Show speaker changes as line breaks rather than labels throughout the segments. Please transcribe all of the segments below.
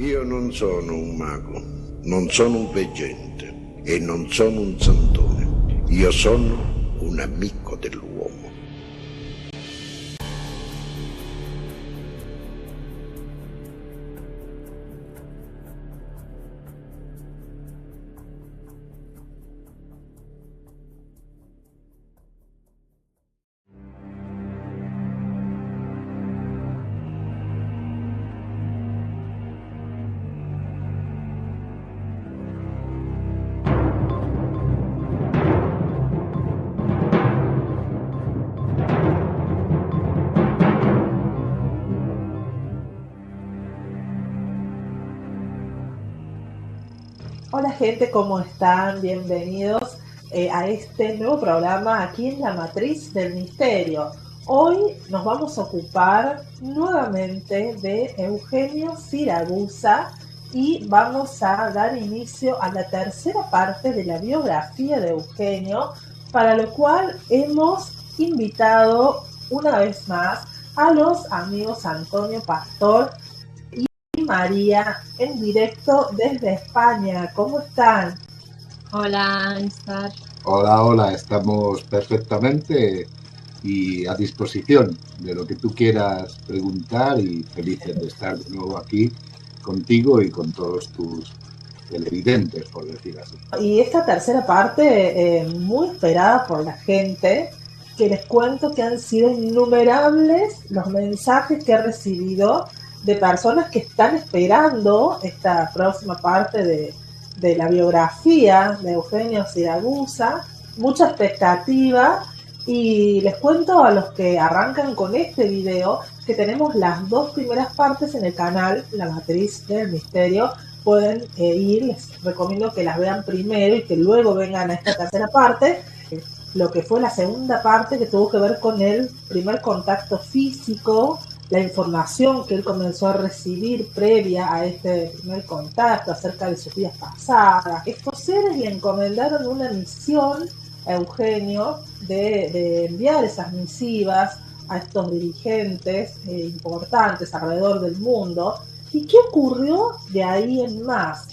Io non sono un mago, non sono un veggente e non sono un santone. Io sono un amico dell'uomo.
Hola gente, ¿cómo están? Bienvenidos a este nuevo programa aquí en La Matriz del Misterio. Hoy nos vamos a ocupar nuevamente de Eugenio Siragusa y vamos a dar inicio a la tercera parte de la biografía de Eugenio, para lo cual hemos invitado una vez más a los amigos Antonio Pastor y María en directo desde España. ¿Cómo están?
Hola, Instar.
Hola, estamos perfectamente y a disposición de lo que tú quieras preguntar y felices de estar de nuevo aquí contigo y con todos tus televidentes, por decir así.
Y esta tercera parte, muy esperada por la gente, que les cuento que han sido innumerables los mensajes que he recibido de personas que están esperando esta próxima parte de la biografía de Eugenio Siragusa, mucha expectativa, y les cuento a los que arrancan con este video que tenemos las dos primeras partes en el canal La Matriz del Misterio. Pueden ir, les recomiendo que las vean primero y que luego vengan a esta tercera parte, lo que fue la segunda parte, que tuvo que ver con el primer contacto físico, la información que él comenzó a recibir previa a este primer contacto acerca de sus vidas pasadas. Estos seres le encomendaron una misión a Eugenio de enviar esas misivas a estos dirigentes importantes alrededor del mundo. ¿Y qué ocurrió de ahí en más?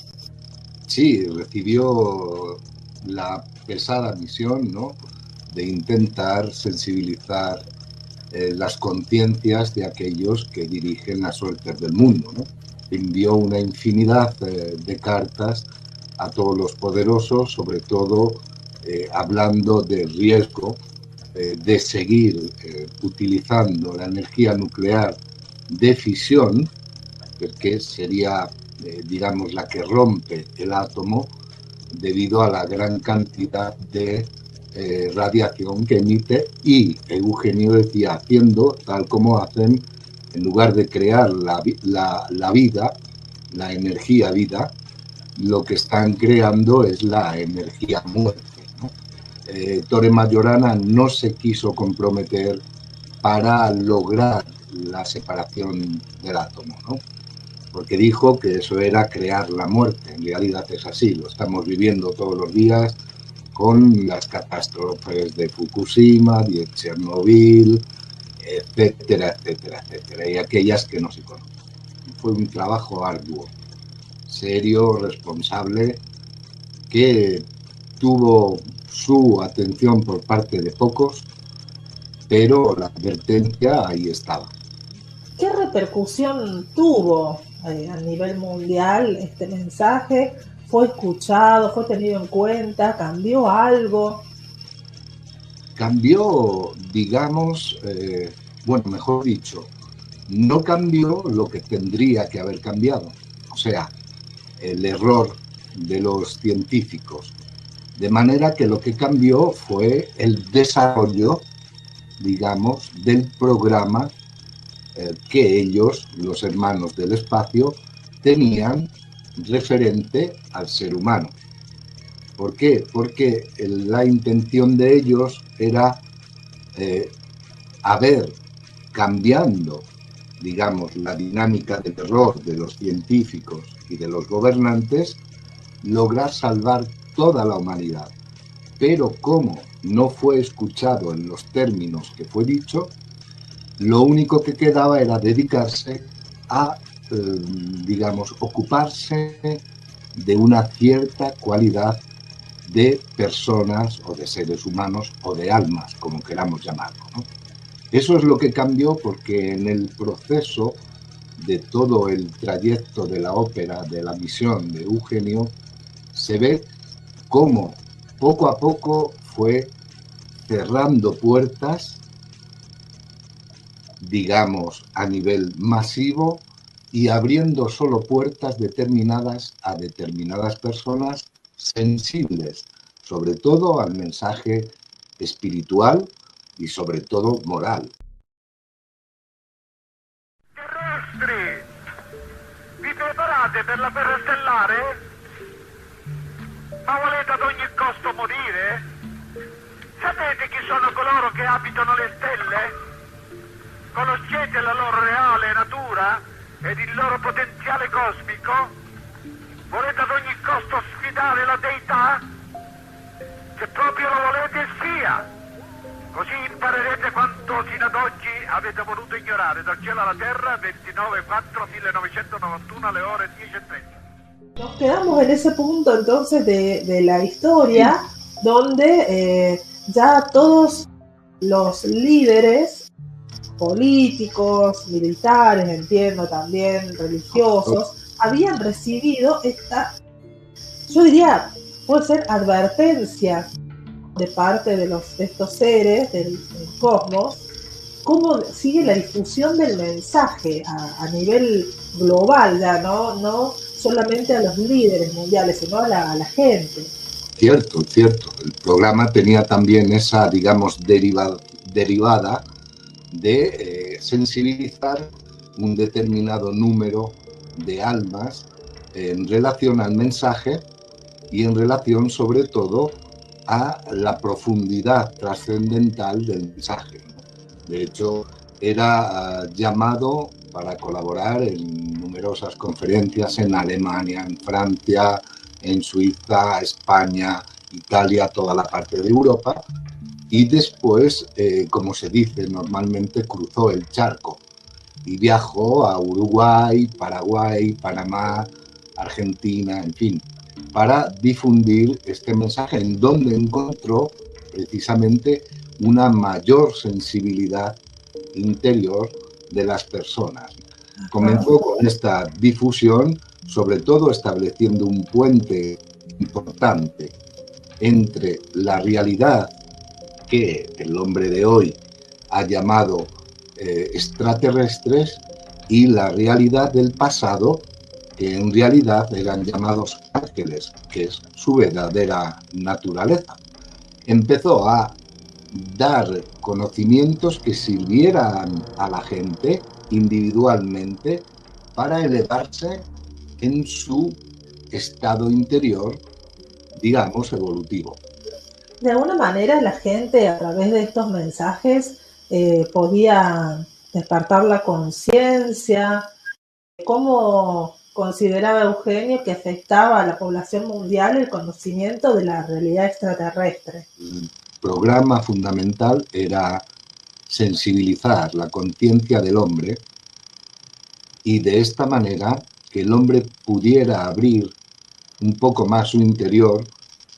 Sí, recibió la pesada misión, ¿no?, de intentar sensibilizar las conciencias de aquellos que dirigen las suertes del mundo, ¿no? Envió una infinidad de cartas a todos los poderosos, sobre todo hablando del riesgo de seguir utilizando la energía nuclear de fisión, porque sería, digamos, la que rompe el átomo debido a la gran cantidad de radiación que emite, y Eugenio decía, haciendo tal como hacen, en lugar de crear la vida, la energía vida, lo que están creando es la energía muerte, ¿no? Torre Majorana no se quiso comprometer para lograr la separación del átomo, ¿no?, porque dijo que eso era crear la muerte. En realidad es así, lo estamos viviendo todos los días con las catástrofes de Fukushima, de Chernobyl, etcétera, etcétera, etcétera, y aquellas que no se conocen. Fue un trabajo arduo, serio, responsable, que tuvo su atención por parte de pocos, pero la advertencia ahí estaba.
¿Qué repercusión tuvo a nivel mundial este mensaje? ¿Fue escuchado? ¿Fue tenido en cuenta? ¿Cambió algo?
Cambió, digamos, bueno, mejor dicho, no cambió lo que tendría que haber cambiado, o sea, el error de los científicos, de manera que lo que cambió fue el desarrollo, digamos, del programa que ellos, los hermanos del espacio, tenían referente al ser humano. ¿Por qué? Porque la intención de ellos era cambiando, digamos, la dinámica del error de los científicos y de los gobernantes, lograr salvar toda la humanidad. Pero como no fue escuchado en los términos que fue dicho, lo único que quedaba era dedicarse a digamos, ocuparse de una cierta cualidad de personas o de seres humanos o de almas, como queramos llamarlo, ¿no? Eso es lo que cambió, porque en el proceso de todo el trayecto de la ópera, de la misión de Eugenio, se ve cómo poco a poco fue cerrando puertas, digamos, a nivel masivo, y abriendo solo puertas determinadas a determinadas personas sensibles, sobre todo al mensaje espiritual y sobre todo moral.
Terrestri, vi preparate per la guerra stellare? Ma volete ad ogni costo morire? Sapete chi sono coloro che abitano le stelle? Conoscete la loro reale natura ed il loro potenziale cosmico? Volete ad ogni costo sfidare la deità? Se proprio lo volete, sia! Così imparerete quanto fino ad oggi avete voluto ignorare, dal cielo alla terra, 29/4/1991 alle ore 10:30.
Nos quedamos en ese punto entonces de la historia, donde ya todos los líderes políticos, militares, entiendo también, religiosos, habían recibido esta, yo diría, puede ser advertencia de parte de estos seres del cosmos, cómo sigue la difusión del mensaje a nivel global, ya no solamente a los líderes mundiales, sino a la gente.
Cierto, cierto. El programa tenía también esa, digamos, derivada de sensibilizar un determinado número de almas en relación al mensaje y en relación, sobre todo, a la profundidad trascendental del mensaje. De hecho, era llamado para colaborar en numerosas conferencias en Alemania, en Francia, en Suiza, España, Italia, toda la parte de Europa, y después, como se dice normalmente, cruzó el charco y viajó a Uruguay, Paraguay, Panamá, Argentina, en fin, para difundir este mensaje, en donde encontró precisamente una mayor sensibilidad interior de las personas. Comenzó con esta difusión, sobre todo estableciendo un puente importante entre la realidad que el hombre de hoy ha llamado extraterrestres y la realidad del pasado, que en realidad eran llamados ángeles, que es su verdadera naturaleza. Empezó a dar conocimientos que sirvieran a la gente individualmente para elevarse en su estado interior, digamos, evolutivo.
De alguna manera la gente a través de estos mensajes podía despertar la conciencia. ¿Cómo consideraba Eugenio que afectaba a la población mundial el conocimiento de la realidad extraterrestre?
El programa fundamental era sensibilizar la conciencia del hombre, y de esta manera que el hombre pudiera abrir un poco más su interior,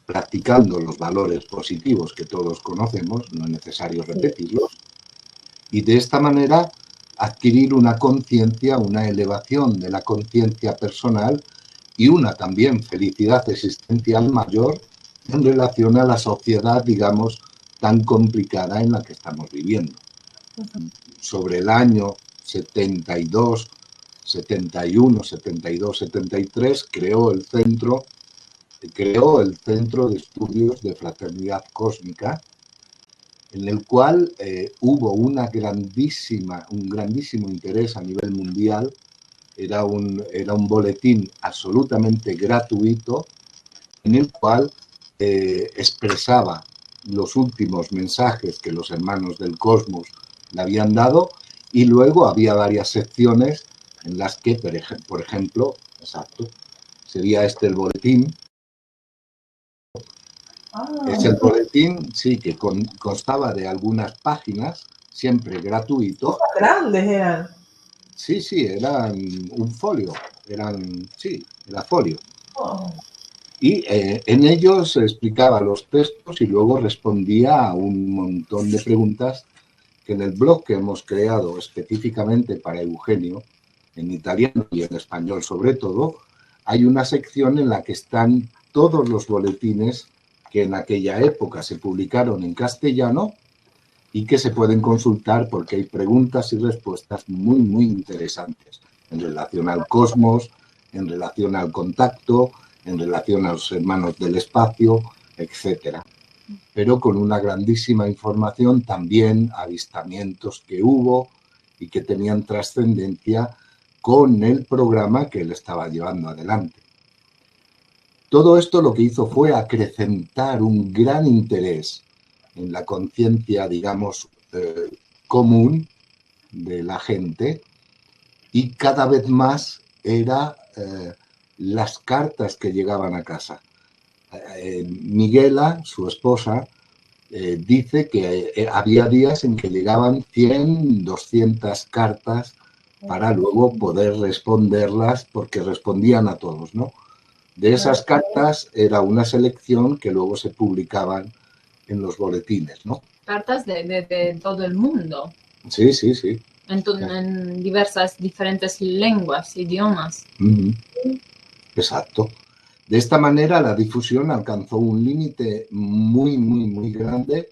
practicando los valores positivos que todos conocemos, no es necesario repetirlos, y de esta manera adquirir una conciencia, una elevación de la conciencia personal y una también felicidad existencial mayor en relación a la sociedad, digamos, tan complicada en la que estamos viviendo. Sobre el año 72, 71, 72, 73 creó el Centro de Estudios de Fraternidad Cósmica, en el cual hubo un grandísimo interés a nivel mundial. Era un boletín absolutamente gratuito, en el cual expresaba los últimos mensajes que los hermanos del cosmos le habían dado, y luego había varias secciones en las que, por ejemplo, sería este el boletín. Es el boletín, sí, que constaba de algunas páginas, siempre gratuito.
Cosas grandes eran.
Sí, sí, eran un folio, sí, era folio.
Oh,
Y en ellos explicaba los textos y luego respondía a un montón de preguntas que en el blog que hemos creado específicamente para Eugenio, en italiano y en español sobre todo, hay una sección en la que están todos los boletines que en aquella época se publicaron en castellano y que se pueden consultar porque hay preguntas y respuestas muy, muy interesantes en relación al cosmos, en relación al contacto, en relación a los hermanos del espacio, etcétera. Pero con una grandísima información, también avistamientos que hubo y que tenían trascendencia con el programa que él estaba llevando adelante. Todo esto lo que hizo fue acrecentar un gran interés en la conciencia, digamos, común de la gente, y cada vez más era las cartas que llegaban a casa. Miguela, su esposa, dice que había días en que llegaban 100, 200 cartas para luego poder responderlas, porque respondían a todos, ¿no? De esas cartas era una selección que luego se publicaban en los boletines, ¿no?
Cartas de todo el mundo.
Sí, sí, sí.
En diversas, diferentes lenguas, idiomas.
Exacto. De esta manera la difusión alcanzó un límite muy, muy, muy grande,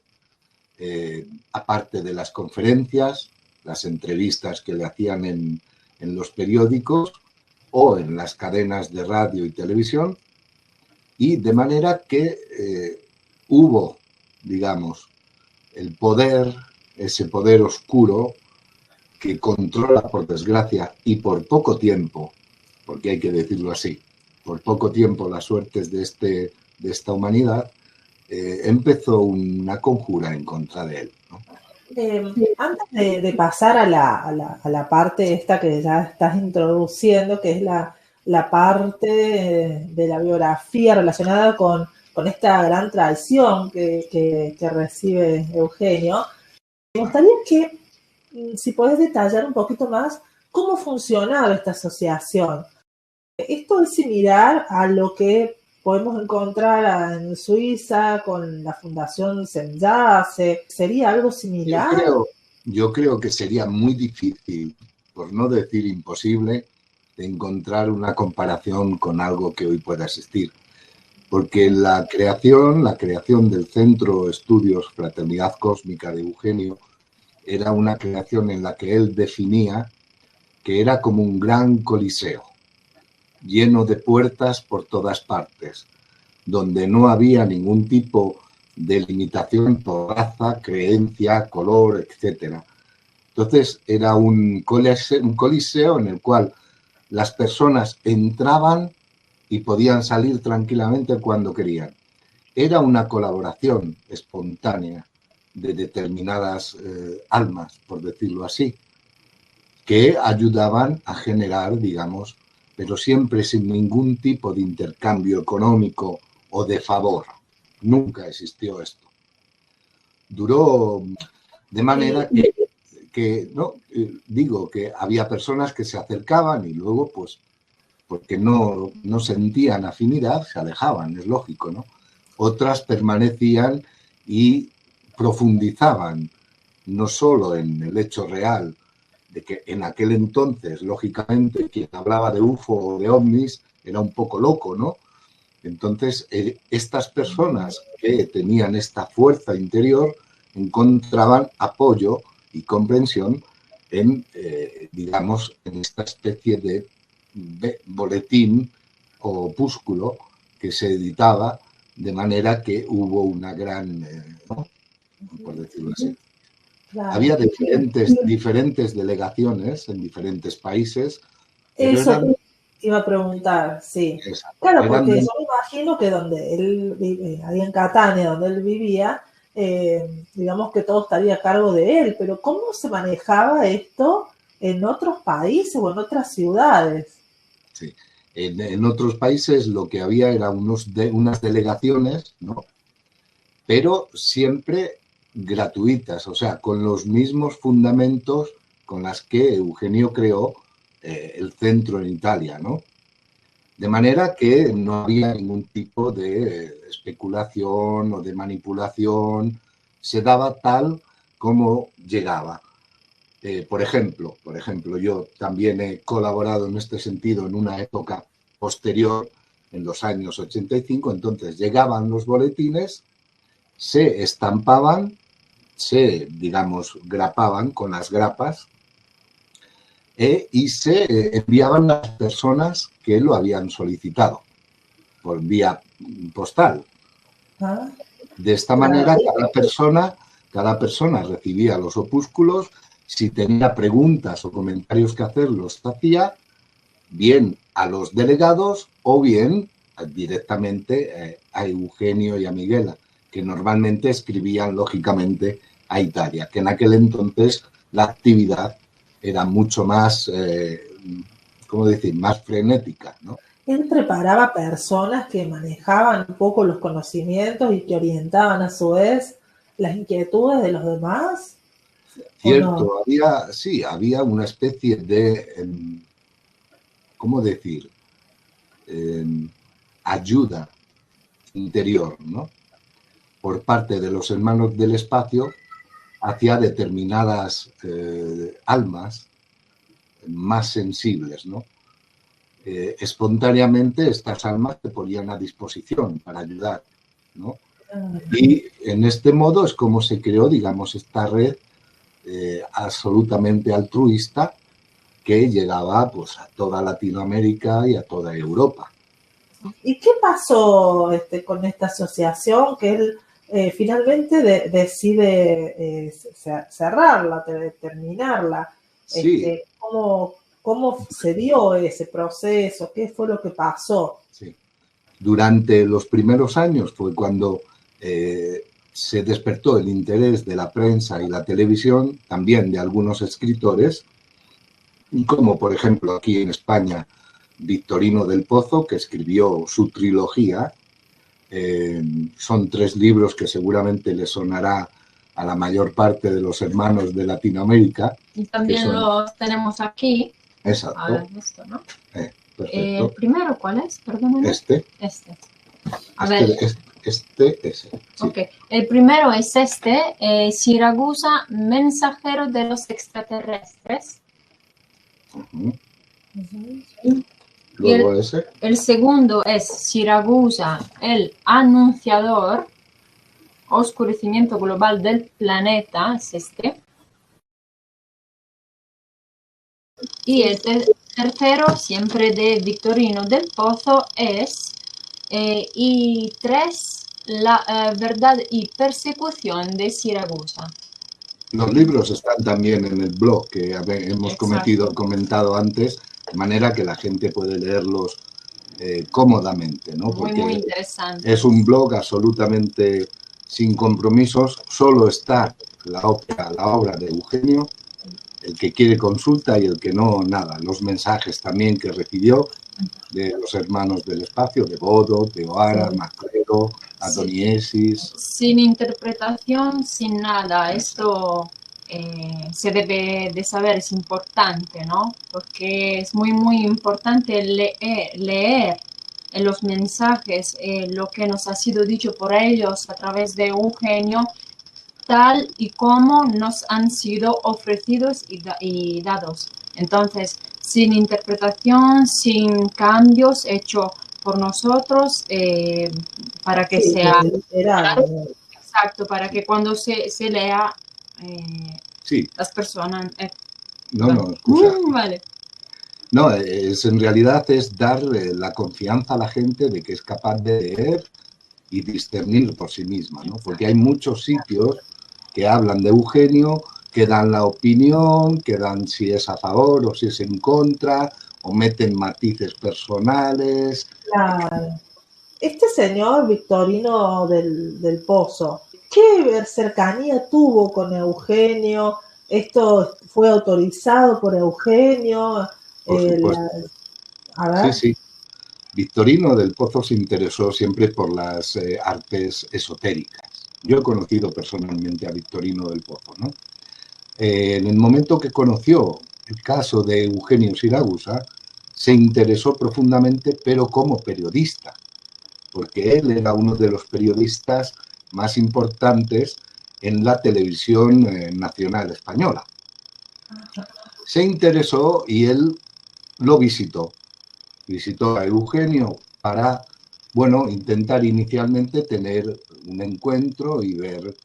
aparte de las conferencias, las entrevistas que le hacían en los periódicos o en las cadenas de radio y televisión, y de manera que hubo, digamos, el poder, ese poder oscuro que controla, por desgracia, y por poco tiempo, porque hay que decirlo así, por poco tiempo las suertes de esta humanidad, empezó una conjura en contra de él, ¿no?
Antes de pasar a la parte esta que ya estás introduciendo, que es la parte de la biografía relacionada con esta gran traición que recibe Eugenio, me gustaría que, si podés detallar un poquito más, cómo funcionaba esta asociación. Esto es similar a lo que podemos encontrar en Suiza con la Fundación Senjase. ¿Sería algo similar?
Yo creo que sería muy difícil, por no decir imposible, de encontrar una comparación con algo que hoy pueda existir. Porque la creación del Centro Estudios Fraternidad Cósmica de Eugenio era una creación en la que él definía que era como un gran coliseo, lleno de puertas por todas partes, donde no había ningún tipo de limitación por raza, creencia, color, etc. Entonces era un coliseo en el cual las personas entraban y podían salir tranquilamente cuando querían. Era una colaboración espontánea de determinadas almas, por decirlo así, que ayudaban a generar, digamos, pero siempre sin ningún tipo de intercambio económico o de favor. Nunca existió esto. Duró de manera que digo que había personas que se acercaban y luego, pues, porque no sentían afinidad, se alejaban, es lógico, ¿no? Otras permanecían y profundizaban, no solo en el hecho real, de que en aquel entonces, lógicamente, quien hablaba de UFO o de ovnis era un poco loco, ¿no? Entonces, estas personas que tenían esta fuerza interior encontraban apoyo y comprensión en, digamos, en esta especie de boletín o opúsculo que se editaba, de manera que hubo una gran, ¿no? Por decirlo así. Claro. Había diferentes delegaciones en diferentes países.
Eso iba a preguntar, sí. Exacto. Claro, porque yo me imagino que donde él vive, ahí en Catania, donde él vivía, digamos que todo estaría a cargo de él, pero ¿cómo se manejaba esto en otros países o en otras ciudades?
Sí, en otros países lo que había era unas delegaciones, ¿no? Pero siempre gratuitas, o sea, con los mismos fundamentos con las que Eugenio creó el centro en Italia, ¿no? De manera que no había ningún tipo de especulación o de manipulación, se daba tal como llegaba. Por ejemplo, yo también he colaborado en este sentido en una época posterior, en los años 85, entonces llegaban los boletines, se estampaban, se, digamos, grapaban con las grapas y se enviaban a las personas que lo habían solicitado por vía postal. De esta manera, cada persona recibía los opúsculos. Si tenía preguntas o comentarios que hacer, los hacía bien a los delegados o bien directamente a Eugenio y a Miguela, que normalmente escribían lógicamente a Italia, que en aquel entonces la actividad era mucho más, ¿cómo decir?, más frenética, ¿no?
Él preparaba personas que manejaban un poco los conocimientos y que orientaban a su vez las inquietudes de los demás.
Cierto, había una especie de, ¿cómo decir?, ayuda interior, ¿no?, por parte de los hermanos del espacio hacia determinadas almas más sensibles, ¿no? Espontáneamente estas almas se ponían a disposición para ayudar, ¿no? Y en este modo es como se creó, digamos, esta red absolutamente altruista que llegaba pues a toda Latinoamérica y a toda Europa.
¿Y qué pasó con esta asociación que él finalmente decide cerrarla, terminarla?
Sí.
¿Cómo se dio ese proceso? ¿Qué fue lo que pasó?
Sí. Durante los primeros años fue cuando se despertó el interés de la prensa y la televisión, también de algunos escritores, como por ejemplo aquí en España Victorino del Pozo, que escribió su trilogía. Son 3 libros que seguramente le sonará a la mayor parte de los hermanos de Latinoamérica.
Y también los tenemos aquí.
Exacto.
Ahora esto, ¿no?
Perfecto.
¿El primero cuál es? Perdóname.
Este.
A ver.
Ese. Sí.
Ok. El primero es Siragusa, mensajero de los extraterrestres.
Luego ese.
El segundo es Siragusa, el anunciador, oscurecimiento global del planeta, es este. Y el tercero, siempre de Victorino del Pozo, es y 3, la verdad y persecución de Siragusa.
Los libros están también en el blog que hemos comentado antes, de manera que la gente puede leerlos cómodamente, ¿no? Porque
muy interesante.
Es un blog absolutamente sin compromisos, solo está la obra de Eugenio, el que quiere consulta y el que no, nada. Los mensajes también que recibió de los hermanos del espacio, de Bodo, de O'Hara, Macredo, Adoniesis.
Sin interpretación, sin nada. Esto se debe de saber, es importante, ¿no? Porque es muy, muy importante leer en los mensajes lo que nos ha sido dicho por ellos a través de Eugenio, tal y como nos han sido ofrecidos y dados. Entonces, sin interpretación, sin cambios hechos por nosotros, para que sea exacto, para que cuando se lea las personas... vale.
No, en realidad es dar la confianza a la gente de que es capaz de leer y discernir por sí misma, ¿no? Porque hay muchos sitios que hablan de Eugenio, que dan la opinión, que dan si es a favor o si es en contra, o meten matices personales.
Claro. Este señor Victorino del Pozo, ¿qué cercanía tuvo con Eugenio? ¿Esto fue autorizado por Eugenio?
Por supuesto.
A ver.
Sí. Victorino del Pozo se interesó siempre por las artes esotéricas. Yo he conocido personalmente a Victorino del Pozo, ¿no? En el momento que conoció el caso de Eugenio Siragusa, se interesó profundamente, pero como periodista, porque él era uno de los periodistas más importantes en la televisión nacional española. Se interesó y él lo visitó. Visitó a Eugenio para, bueno, intentar inicialmente tener un encuentro y ver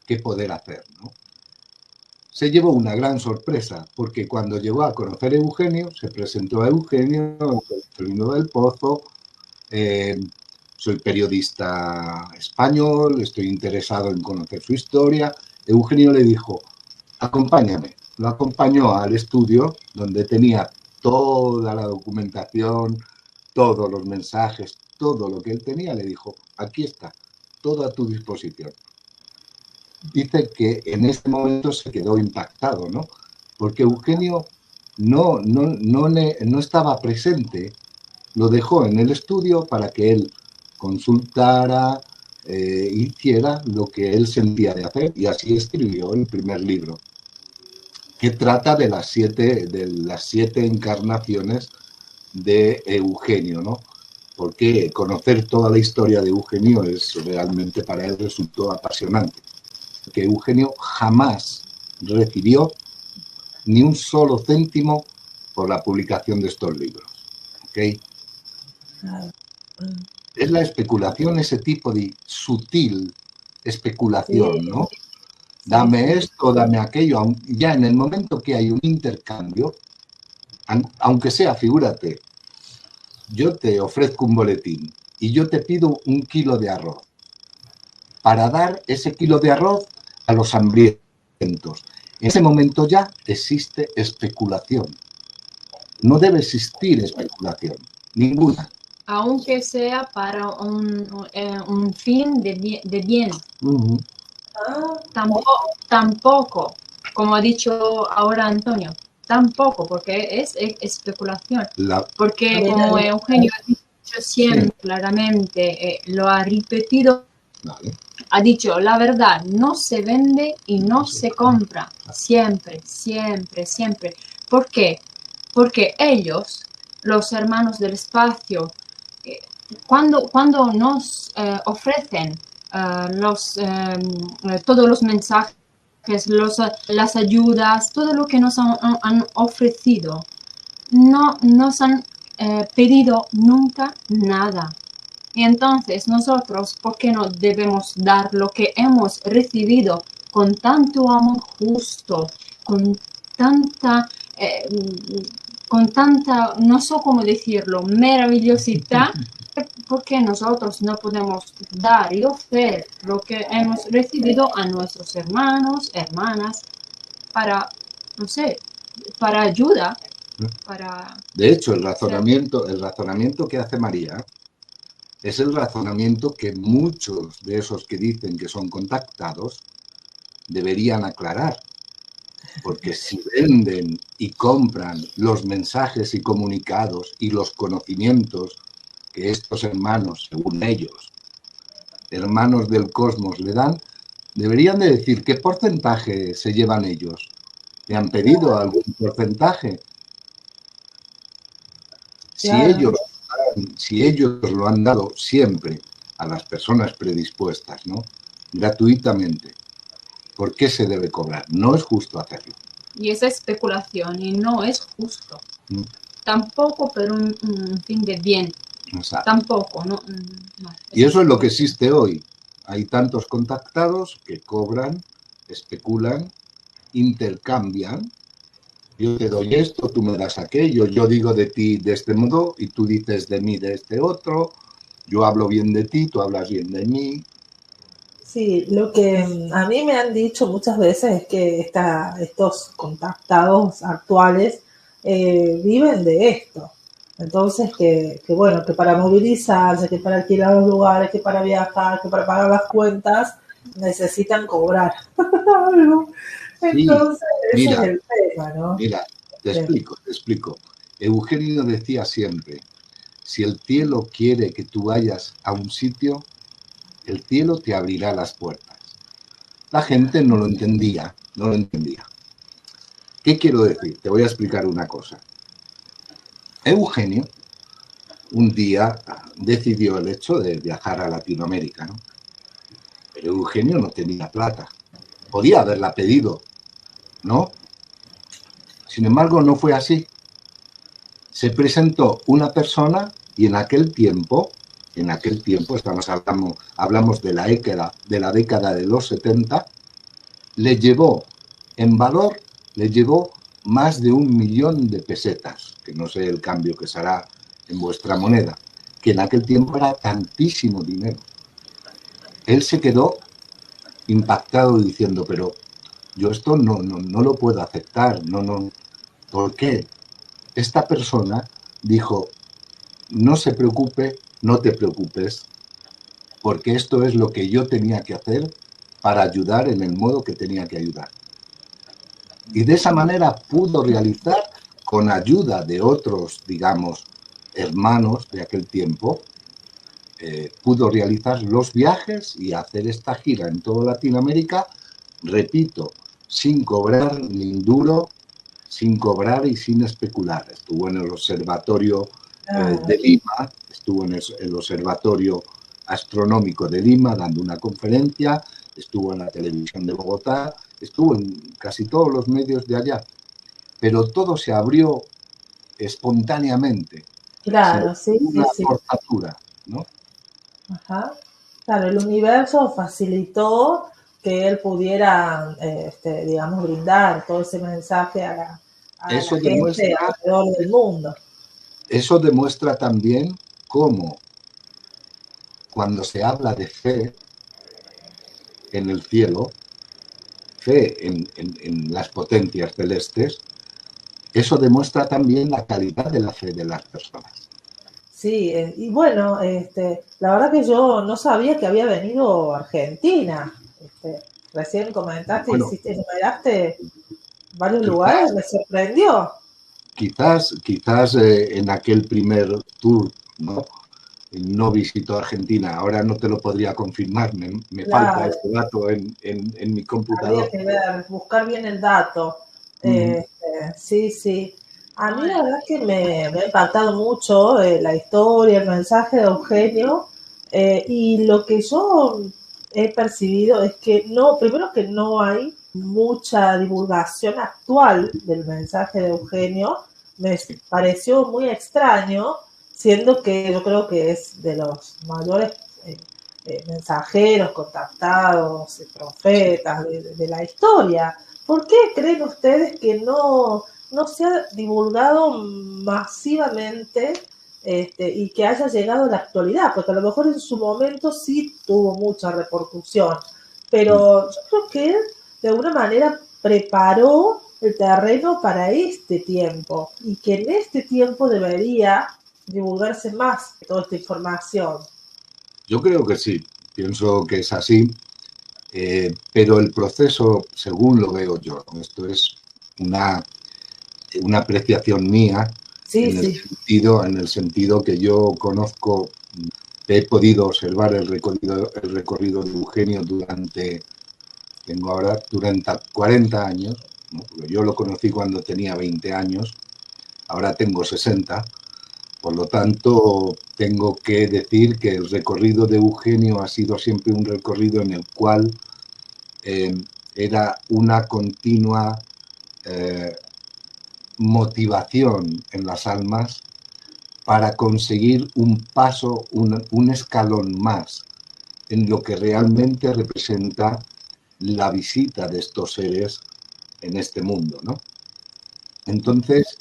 qué poder hacer, ¿no? Se llevó una gran sorpresa, porque cuando llegó a conocer a Eugenio, se presentó a Eugenio, Antonio del Pozo, soy periodista español, estoy interesado en conocer su historia. Eugenio le dijo, acompáñame. Lo acompañó al estudio, donde tenía toda la documentación, todos los mensajes, todo lo que él tenía. Le dijo, aquí está, todo a tu disposición. Dice que en ese momento se quedó impactado, ¿no? Porque Eugenio no estaba presente, lo dejó en el estudio para que él consultara, hiciera lo que él sentía de hacer, y así escribió el primer libro, que trata de las siete encarnaciones de Eugenio, ¿no? Porque conocer toda la historia de Eugenio es realmente, para él resultó apasionante. Que Eugenio jamás recibió ni un solo céntimo por la publicación de estos libros. ¿Okay? Es la especulación, ese tipo de sutil especulación, ¿no? Dame esto, dame aquello. Ya en el momento que hay un intercambio, aunque sea, figúrate, yo te ofrezco un boletín y yo te pido 1 kilo de arroz para dar ese kilo de arroz a los hambrientos. En ese momento ya existe especulación. No debe existir especulación, ninguna.
Aunque sea para un fin de bien.
Uh-huh.
Tampoco, como ha dicho ahora Antonio, tampoco, porque es especulación. Porque como Eugenio ha dicho siempre claramente, lo ha repetido,
Vale.
ha dicho, la verdad no se vende y no se compra. Siempre, siempre, siempre. ¿Por qué? Porque ellos, los hermanos del espacio, cuando nos ofrecen todos los mensajes, las ayudas, todo lo que nos han ofrecido, no nos han pedido nunca nada. Y entonces nosotros, ¿por qué no debemos dar lo que hemos recibido con tanto amor justo, con tanta, no sé cómo decirlo, maravillosidad? ¿Por qué nosotros no podemos dar y ofrecer lo que hemos recibido a nuestros hermanos, hermanas, para, no sé, para ayuda?
De hecho, el razonamiento que hace María es el razonamiento que muchos de esos que dicen que son contactados deberían aclarar. Porque si venden y compran los mensajes y comunicados y los conocimientos que estos hermanos, según ellos, hermanos del cosmos, le dan, deberían de decir qué porcentaje se llevan ellos. ¿Le han pedido algún porcentaje? Si ellos lo han dado siempre a las personas predispuestas, ¿no? Gratuitamente, ¿por qué se debe cobrar? No es justo hacerlo.
Y esa especulación, y no es justo. Tampoco por un fin de bien.
Exacto.
Tampoco, no.
Y eso es lo que existe hoy. Hay tantos contactados que cobran, especulan, intercambian. Yo te doy esto, tú me das aquello, yo digo de ti de este modo y tú dices de mí de este otro, yo hablo bien de ti, tú hablas bien de mí.
Sí, lo que a mí me han dicho muchas veces es que estos contactados actuales viven de esto. Entonces, que bueno, que para movilizarse, que para alquilar los lugares, que para viajar, que para pagar las cuentas, necesitan cobrar algo. Entonces, sí, ese es el tema, ¿no?
Mira, te explico. Eugenio decía siempre, si el cielo quiere que tú vayas a un sitio, el cielo te abrirá las puertas. La gente no lo entendía. ¿Qué quiero decir? Te voy a explicar una cosa. Eugenio un día decidió el hecho de viajar a Latinoamérica, ¿no? Pero Eugenio no tenía plata. Podía haberla pedido, ¿no? Sin embargo, no fue así. Se presentó una persona y en aquel tiempo, hablamos de la década de los 70, le llevó en valor, le llevó más de 1.000.000 de pesetas, que no sé el cambio que será en vuestra moneda, que en aquel tiempo era tantísimo dinero. Él se quedó impactado diciendo, pero yo esto no lo puedo aceptar, no. ¿Por qué? Esta persona dijo, no se preocupe, no te preocupes, porque esto es lo que yo tenía que hacer para ayudar en el modo que tenía que ayudar. Y de esa manera pudo realizar, con ayuda de otros, digamos, hermanos de aquel tiempo, pudo realizar los viajes y hacer esta gira en toda Latinoamérica, repito, sin cobrar ni un duro, sin cobrar y sin especular. Estuvo en el Observatorio de Lima, estuvo en el Observatorio Astronómico de Lima dando una conferencia, estuvo en la televisión de Bogotá, estuvo en casi todos los medios de allá, pero todo se abrió espontáneamente.
Claro, sí,
una
sí.
forzatura, ¿no?
Ajá. Claro, el universo facilitó que él pudiera, digamos, brindar todo ese mensaje a la gente alrededor del mundo.
Eso demuestra también cómo, cuando se habla de fe en el cielo, fe en las potencias celestes, eso demuestra también la calidad de la fe de las personas.
Sí, y bueno, la verdad que yo no sabía que había venido a Argentina. Recién comentaste,
Bueno,
enumeraste varios lugares, me sorprendió.
Quizás en aquel primer tour, no visitó Argentina. Ahora no te lo podría confirmar, me falta este dato en mi computador.
Habría que ver, buscar bien el dato. Sí. A mí la verdad que me ha impactado mucho la historia, el mensaje de Eugenio, y lo que yo he percibido es que primero que no hay mucha divulgación actual del mensaje de Eugenio. Me pareció muy extraño, siendo que yo creo que es de los mayores mensajeros, contactados, profetas de la historia. ¿Por qué creen ustedes que no se ha divulgado masivamente y que haya llegado a la actualidad? Porque a lo mejor en su momento sí tuvo mucha repercusión, pero yo creo que él de alguna manera preparó el terreno para este tiempo y que en este tiempo debería divulgarse más toda esta información.
Yo creo que sí, pienso que es así, pero el proceso, según lo veo yo, esto es una apreciación mía, en el sentido que yo conozco, he podido observar el recorrido de Eugenio durante 40 años, ¿no? Porque yo lo conocí cuando tenía 20 años, ahora tengo 60, por lo tanto tengo que decir que el recorrido de Eugenio ha sido siempre un recorrido en el cual era una continua motivación en las almas para conseguir un paso, un escalón más en lo que realmente representa la visita de estos seres en este mundo, ¿no? Entonces,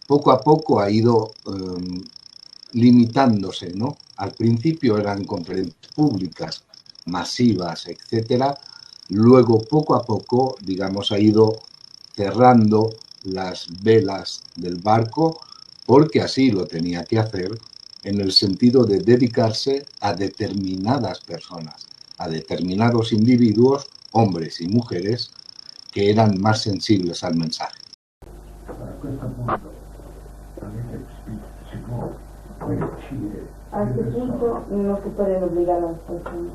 poco a poco ha ido limitándose, ¿no? Al principio eran conferencias públicas, masivas, etcétera. Luego, poco a poco, digamos, ha ido cerrando las velas del barco, porque así lo tenía que hacer, en el sentido de dedicarse a determinadas personas, a determinados individuos, hombres y mujeres, que eran más sensibles al mensaje.
A este punto no se pueden obligar a las personas.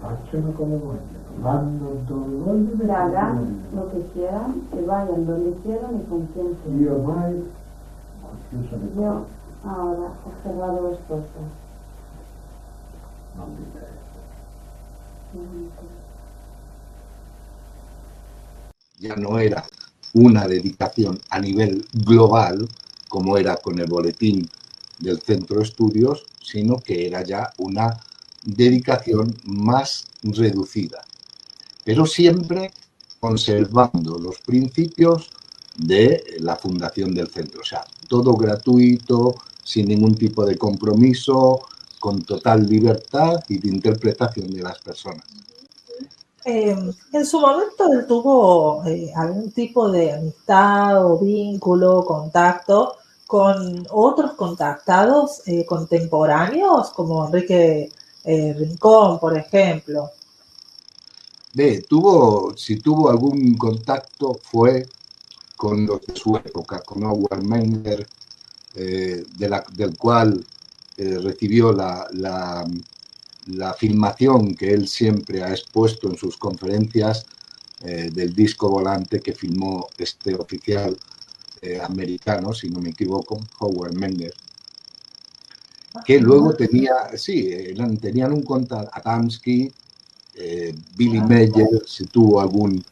Facciano come vogliono.
Que hagan lo que quieran, que vayan donde quieran y con quien quieran. Yo ahora he cerrado las puertas.
Ya no era una dedicación a nivel global, como era con el boletín del Centro de Estudios, sino que era ya una dedicación más reducida, pero siempre conservando los principios de la fundación del centro. O sea, todo gratuito, sin ningún tipo de compromiso, con total libertad y de interpretación de las personas.
En su momento él tuvo algún tipo de amistad o vínculo, contacto con otros contactados contemporáneos, como Enrique Rincón, por ejemplo.
Si tuvo algún contacto fue con los de su época, con Howard Menger, del cual recibió la filmación que él siempre ha expuesto en sus conferencias del disco volante que filmó este oficial americano, si no me equivoco, Howard Menger, que luego tenían un contacto, Adamski, Billy Mayer, si tuvo algún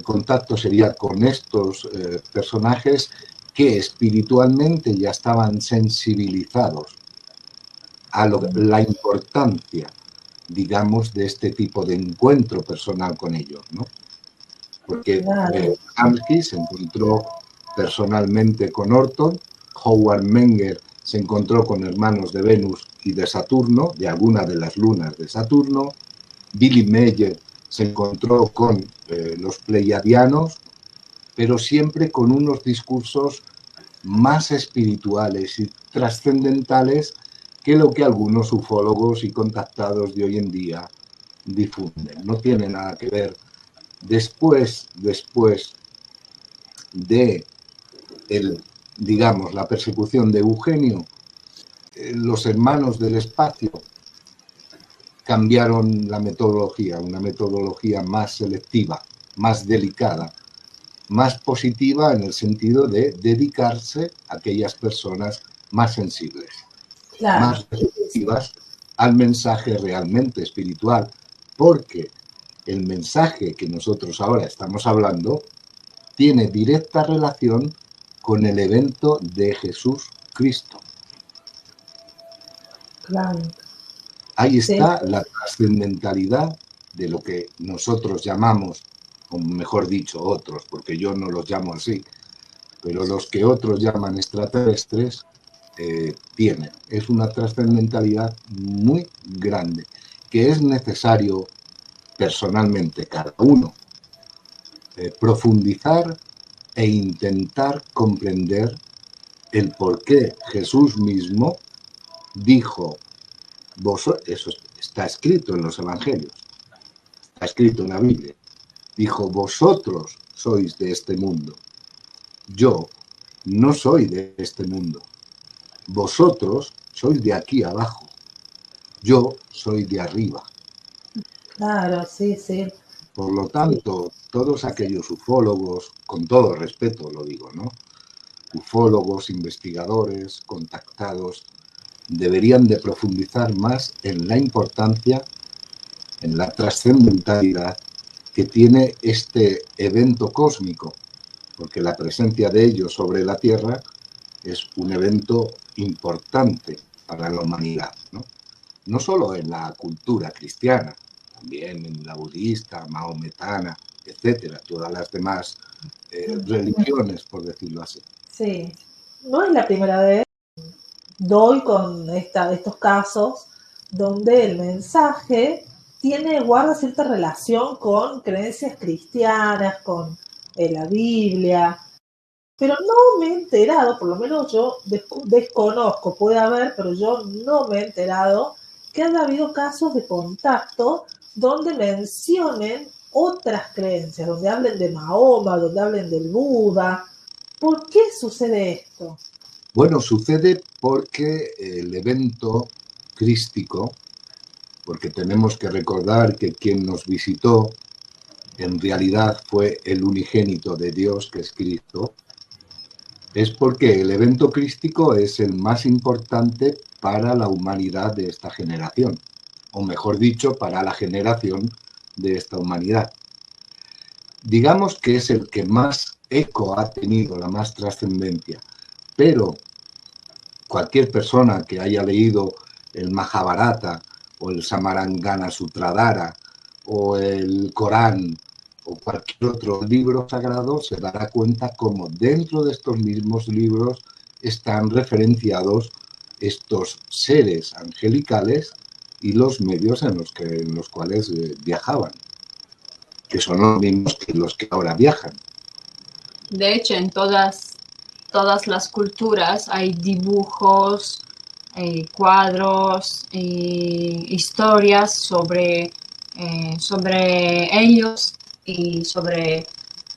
contacto sería con estos personajes que espiritualmente ya estaban sensibilizados a la importancia, digamos, de este tipo de encuentro personal con ellos, ¿no? Porque Adamski se encontró personalmente con Orton, Howard Menger se encontró con hermanos de Venus y de Saturno, de alguna de las lunas de Saturno, Billy Mayer se encontró con los pleiadianos, pero siempre con unos discursos más espirituales y trascendentales que lo que algunos ufólogos y contactados de hoy en día difunden. No tiene nada que ver. Después de digamos, la persecución de Eugenio, los hermanos del espacio cambiaron la metodología, una metodología más selectiva, más delicada, más positiva en el sentido de dedicarse a aquellas personas más sensibles, más receptivas al mensaje realmente espiritual, porque el mensaje que nosotros ahora estamos hablando tiene directa relación con el evento de Jesús Cristo.
Claro.
Ahí está la trascendentalidad de lo que nosotros llamamos, o mejor dicho, otros, porque yo no los llamo así, pero los que otros llaman extraterrestres tienen. Es una trascendentalidad muy grande, que es necesario personalmente cada uno profundizar e intentar comprender el por qué Jesús mismo dijo, eso está escrito en los evangelios, está escrito en la Biblia, dijo, vosotros sois de este mundo, yo no soy de este mundo, vosotros sois de aquí abajo, yo soy de arriba.
Claro, sí, sí.
Por lo tanto, todos aquellos ufólogos, con todo respeto lo digo, ¿no? Ufólogos, investigadores, contactados, deberían de profundizar más en la importancia, en la trascendentalidad que tiene este evento cósmico, porque la presencia de ellos sobre la Tierra es un evento importante para la humanidad, ¿no? No solo en la cultura cristiana, también en la budista, maometana, etcétera, todas las demás religiones, por decirlo así.
Sí, no es la primera vez que doy con estos casos donde el mensaje guarda cierta relación con creencias cristianas, con la Biblia, pero no me he enterado, por lo menos yo desconozco, puede haber, pero yo no me he enterado que haya habido casos de contacto donde mencionen otras creencias, donde hablen de Mahoma, donde hablen del Buda. ¿Por qué sucede esto?
Bueno, sucede porque el evento crístico, porque tenemos que recordar que quien nos visitó en realidad fue el unigénito de Dios, que es Cristo, es porque el evento crístico es el más importante para la humanidad de esta generación, o mejor dicho, para la generación de esta humanidad. Digamos que es el que más eco ha tenido, la más trascendencia, pero cualquier persona que haya leído el Mahabharata o el Samarangana Sutradhara o el Corán o cualquier otro libro sagrado se dará cuenta cómo dentro de estos mismos libros están referenciados estos seres angelicales y los medios en los cuales viajaban, que son los mismos que los que ahora viajan.
De hecho, en todas las culturas hay dibujos, cuadros, historias sobre ellos y sobre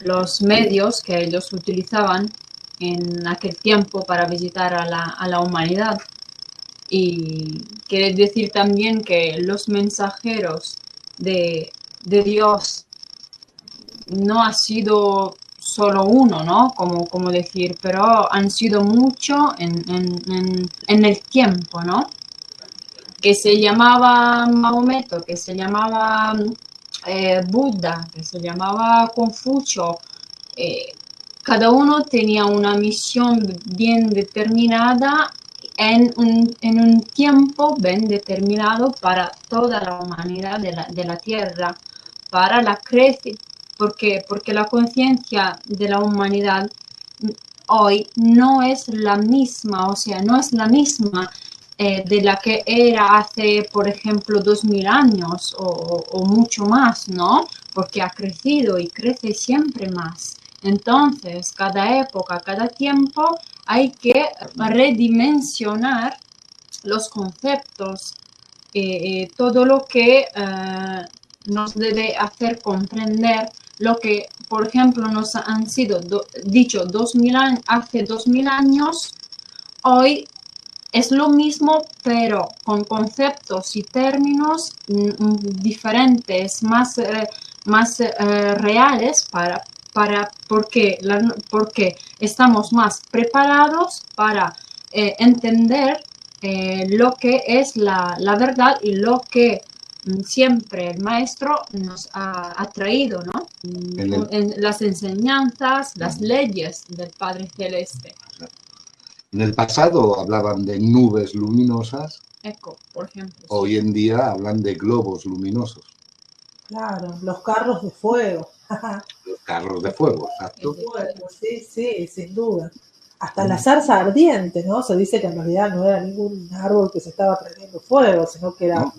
los medios que ellos utilizaban en aquel tiempo para visitar a la humanidad. Y quiere decir también que los mensajeros de Dios no ha sido solo uno, ¿no? Como decir, pero han sido mucho en el tiempo, ¿no? Que se llamaba Mahometo, que se llamaba Buda, que se llamaba Confucio. Cada uno tenía una misión bien determinada en un tiempo bien determinado para toda la humanidad de la Tierra, para la porque la conciencia de la humanidad hoy no es la misma, o sea, no es la misma de la que era hace, por ejemplo, 2000 años o mucho más, ¿no? Porque ha crecido y crece siempre más. Entonces, cada época, cada tiempo, hay que redimensionar los conceptos, todo lo que nos debe hacer comprender lo que, por ejemplo, nos han sido dicho hace 2000 años, hoy es lo mismo, pero con conceptos y términos diferentes, más reales porque estamos más preparados para entender lo que es la verdad y lo que siempre el maestro nos ha traído, ¿no? En las enseñanzas, las leyes del Padre Celeste.
En el pasado hablaban de nubes luminosas.
Por ejemplo.
Hoy en día hablan de globos luminosos.
Claro, los carros de fuego.
Los carros de fuego, exacto.
Sí, sin duda. Hasta la zarza ardiente, ¿no? Se dice que en realidad no era ningún árbol que se estaba prendiendo fuego, sino que era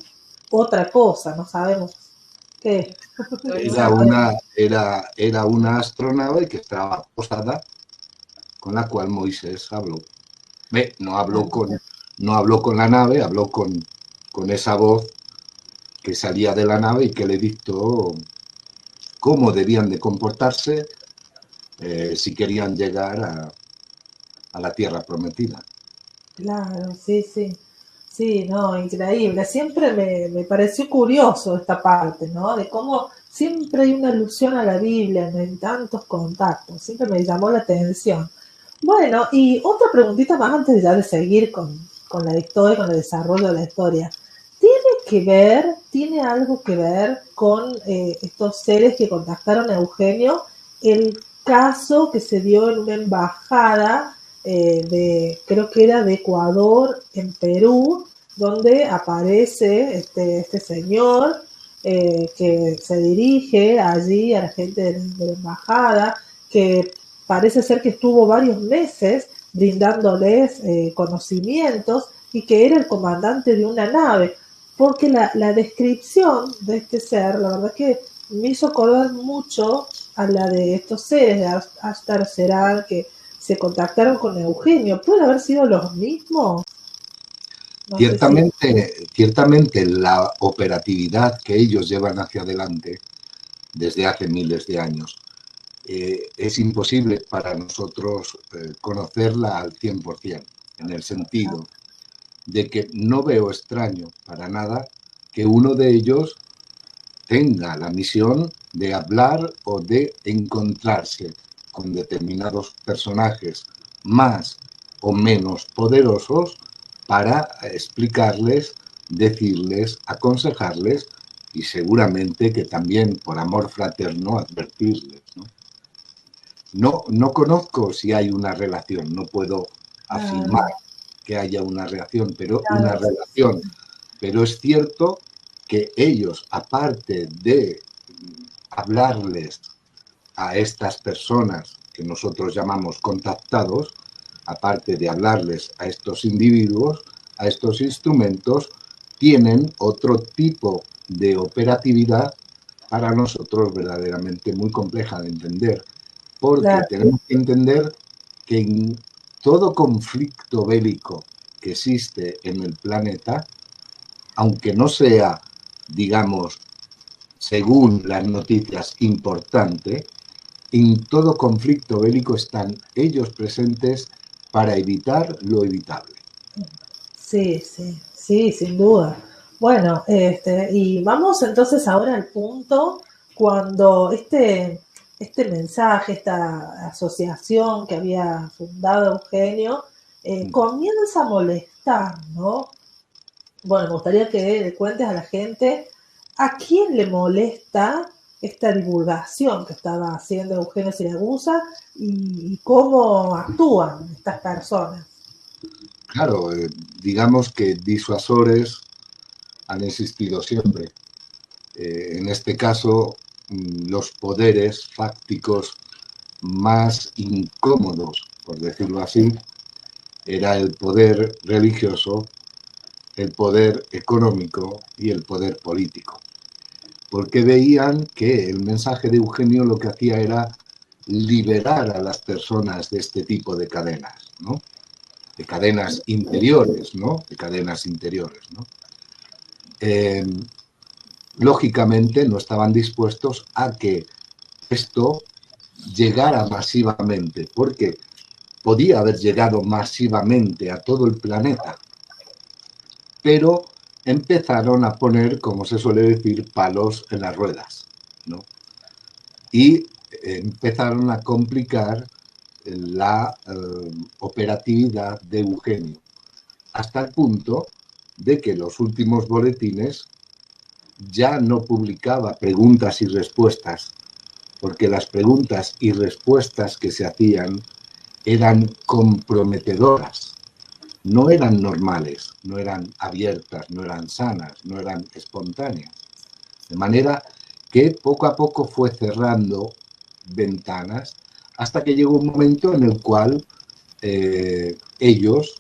otra cosa, no sabemos qué.
Era una astronave que estaba posada con la cual Moisés habló. No habló con la nave, habló con esa voz que salía de la nave y que le dictó cómo debían de comportarse si querían llegar a la tierra prometida.
Claro, sí, no, increíble. Siempre me pareció curioso esta parte, ¿no? De cómo siempre hay una alusión a la Biblia en tantos contactos, siempre me llamó la atención. Bueno, y otra preguntita más antes ya de seguir con la historia, con el desarrollo de la historia. ¿Tiene algo que ver con estos seres que contactaron a Eugenio? El caso que se dio en una embajada creo que era de Ecuador, en Perú, donde aparece este señor que se dirige allí a la gente de la embajada, que parece ser que estuvo varios meses brindándoles conocimientos y que era el comandante de una nave, porque la descripción de este ser, la verdad que me hizo acordar mucho a la de estos seres de Ashtar Seral que se contactaron con Eugenio. ¿Pueden haber sido los mismos? No
ciertamente la operatividad que ellos llevan hacia adelante desde hace miles de años es imposible para nosotros conocerla al 100%, en el sentido de que no veo extraño para nada que uno de ellos tenga la misión de hablar o de encontrarse con determinados personajes más o menos poderosos para explicarles, decirles, aconsejarles y seguramente que también por amor fraterno advertirles, ¿no? No conozco si hay una relación, no puedo afirmar que haya una relación, pero es cierto que ellos, aparte de hablarles a estas personas que nosotros llamamos contactados, aparte de hablarles a estos individuos, a estos instrumentos, tienen otro tipo de operatividad para nosotros verdaderamente muy compleja de entender, porque tenemos que entender que en todo conflicto bélico que existe en el planeta, aunque no sea, digamos, según las noticias, importante, en todo conflicto bélico están ellos presentes para evitar lo evitable.
Sí, sin duda. Bueno, y vamos entonces ahora al punto cuando este mensaje, esta asociación que había fundado Eugenio, comienza a molestar, ¿no? Bueno, me gustaría que le cuentes a la gente a quién le molesta esta divulgación que estaba haciendo Eugenio Siragusa y cómo actúan estas personas.
Claro, digamos que disuasores han existido siempre. En este caso, los poderes fácticos más incómodos, por decirlo así, era el poder religioso, el poder económico y el poder político. Porque veían que el mensaje de Eugenio lo que hacía era liberar a las personas de este tipo de cadenas, ¿no? De cadenas interiores, ¿no? De cadenas interiores, ¿no? Lógicamente no estaban dispuestos a que esto llegara masivamente, porque podía haber llegado masivamente a todo el planeta, pero empezaron a poner, como se suele decir, palos en las ruedas, ¿no? Y empezaron a complicar la operatividad de Eugenio, hasta el punto de que los últimos boletines ya no publicaba preguntas y respuestas, porque las preguntas y respuestas que se hacían eran comprometedoras, no eran normales, no eran abiertas, no eran sanas, no eran espontáneas. De manera que poco a poco fue cerrando ventanas hasta que llegó un momento en el cual ellos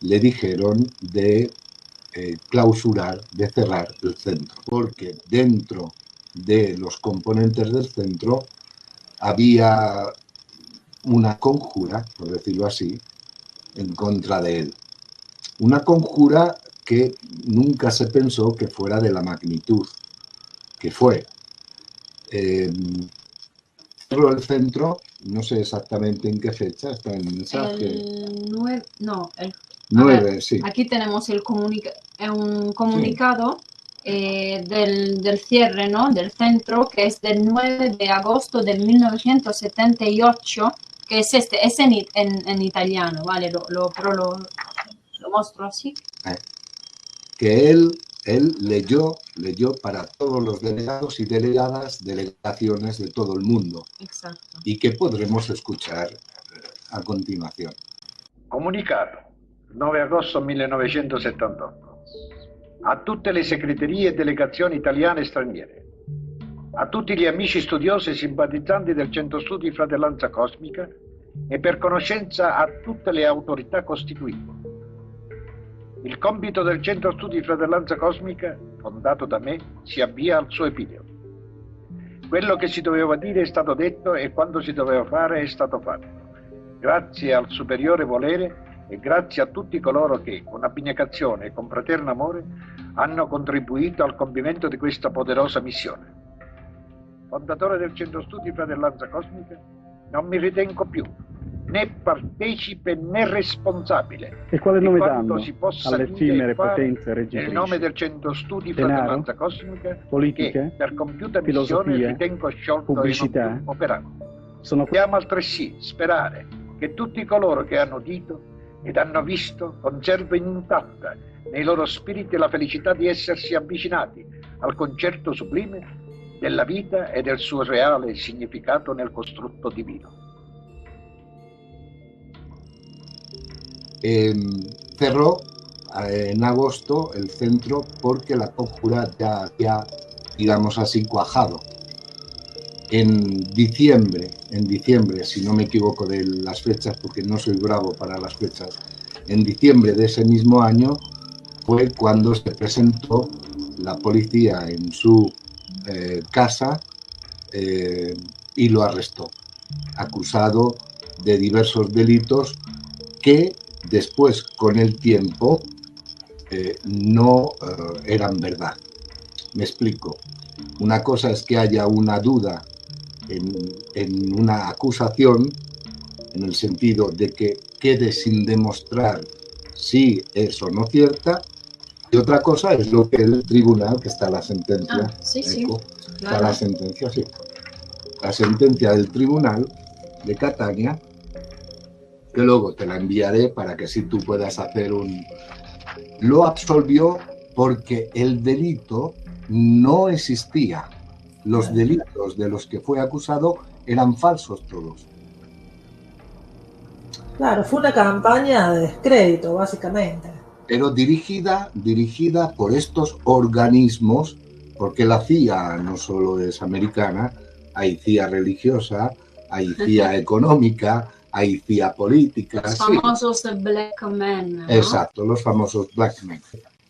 le dijeron de clausurar, de cerrar el centro, porque dentro de los componentes del centro había una conjura, por decirlo así, en contra de él. Una conjura que nunca se pensó que fuera de la magnitud que fue. Cerró el centro, no sé exactamente en qué fecha está el mensaje.
El 9, no, el
9, sí.
Aquí tenemos un comunicado del cierre, ¿no? Del centro, que es del 9 de agosto de 1978, que es es en italiano, ¿vale? Lo muestro así.
Que él leyó para todos los delegados y delegaciones de todo el mundo.
Exacto.
Y que podremos escuchar a continuación.
Comunicato, 9 agosto 1978. A tutte le segreterie e delegazioni italiane e straniere, a tutti gli amici studiosi e simpatizzanti del Centro Studi Fratellanza Cosmica e per conoscenza a tutte le autorità costituite. Il compito del Centro Studi Fratellanza Cosmica, fondato da me, si avvia al suo epilogo. Quello che si doveva dire è stato detto e quanto si doveva fare è stato fatto. Grazie al superiore volere e grazie a tutti coloro che, con abnegazione e con fraterno amore, hanno contribuito al compimento di questa poderosa missione. Fondatore del Centro Studi Fratellanza Cosmica, non mi ritengo più,
né partecipe né responsabile
E quale
di
nome
quanto
danno
si possa
alle
dire
effimere
e fare
potenze
nel
reggitrici?
nome del Centro Studi
Denaro?
Fratellanza Cosmica
Politiche?
che per compiuta
Filosofie?
missione ritengo sciolto
Pubblicità?
e non più operato.
Sono
Possiamo altresì sperare che tutti coloro che hanno udito ed hanno visto conservino intatta nei loro spiriti la felicità di essersi avvicinati al concerto sublime della vita e del suo reale significato nel costrutto divino.
Cerró en agosto el centro porque la conjura ya había, digamos así, cuajado. En diciembre, si no me equivoco de las fechas, porque no soy bravo para las fechas, en diciembre de ese mismo año fue cuando se presentó la policía en su casa y lo arrestó, acusado de diversos delitos que después, con el tiempo, no eran verdad. Me explico. Una cosa es que haya una duda en una acusación, en el sentido de que quede sin demostrar si es o no cierta, y otra cosa es lo que el tribunal, que está la sentencia, está la sentencia, sí, la sentencia del tribunal de Catania, que luego te la enviaré para que así tú puedas hacer un... Lo absolvió porque el delito no existía. Los delitos de los que fue acusado eran falsos todos.
Claro, fue una campaña de descrédito, básicamente.
Pero dirigida por estos organismos, porque la CIA no solo es americana, hay CIA religiosa, hay CIA económica, hay CIA política.
Los famosos Black Men, ¿no?
Exacto, los famosos Black Men.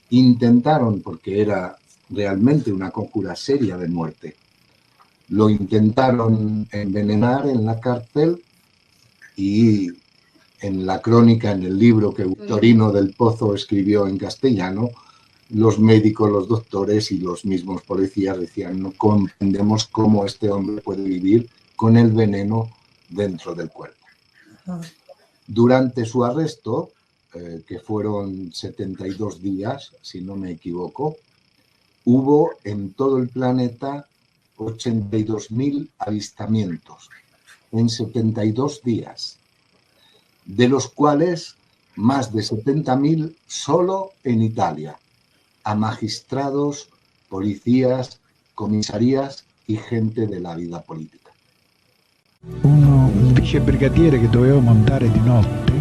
Intentaron, porque era realmente una conjura seria de muerte, lo intentaron envenenar en la cárcel y en la crónica, en el libro que Victorino del Pozo escribió en castellano, los médicos, los doctores y los mismos policías decían: no comprendemos cómo este hombre puede vivir con el veneno dentro del cuerpo. Durante su arresto, que fueron 72 días, si no me equivoco, hubo en todo el planeta 82.000 avistamientos en 72 días, de los cuales más de 70.000 solo en Italia, a magistrados, policías, comisarías y gente de la vida política.
Un vicebrigadiere che doveva montare di notte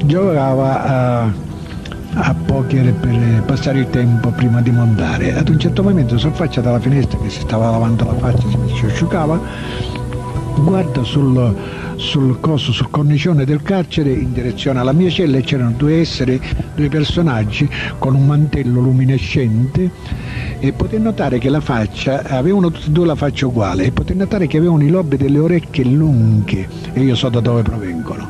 giocava a poker per passare il tempo prima di montare. Ad un certo momento si affaccia dalla finestra, che si stava lavando la faccia, si asciugava, guarda sul cornicione del carcere in direzione alla mia cella e c'erano due personaggi con un mantello luminescente, e potete notare che la faccia, avevano tutti e due la faccia uguale, e potete notare che avevano i lobi delle orecchie lunghe, e io so da dove provengono.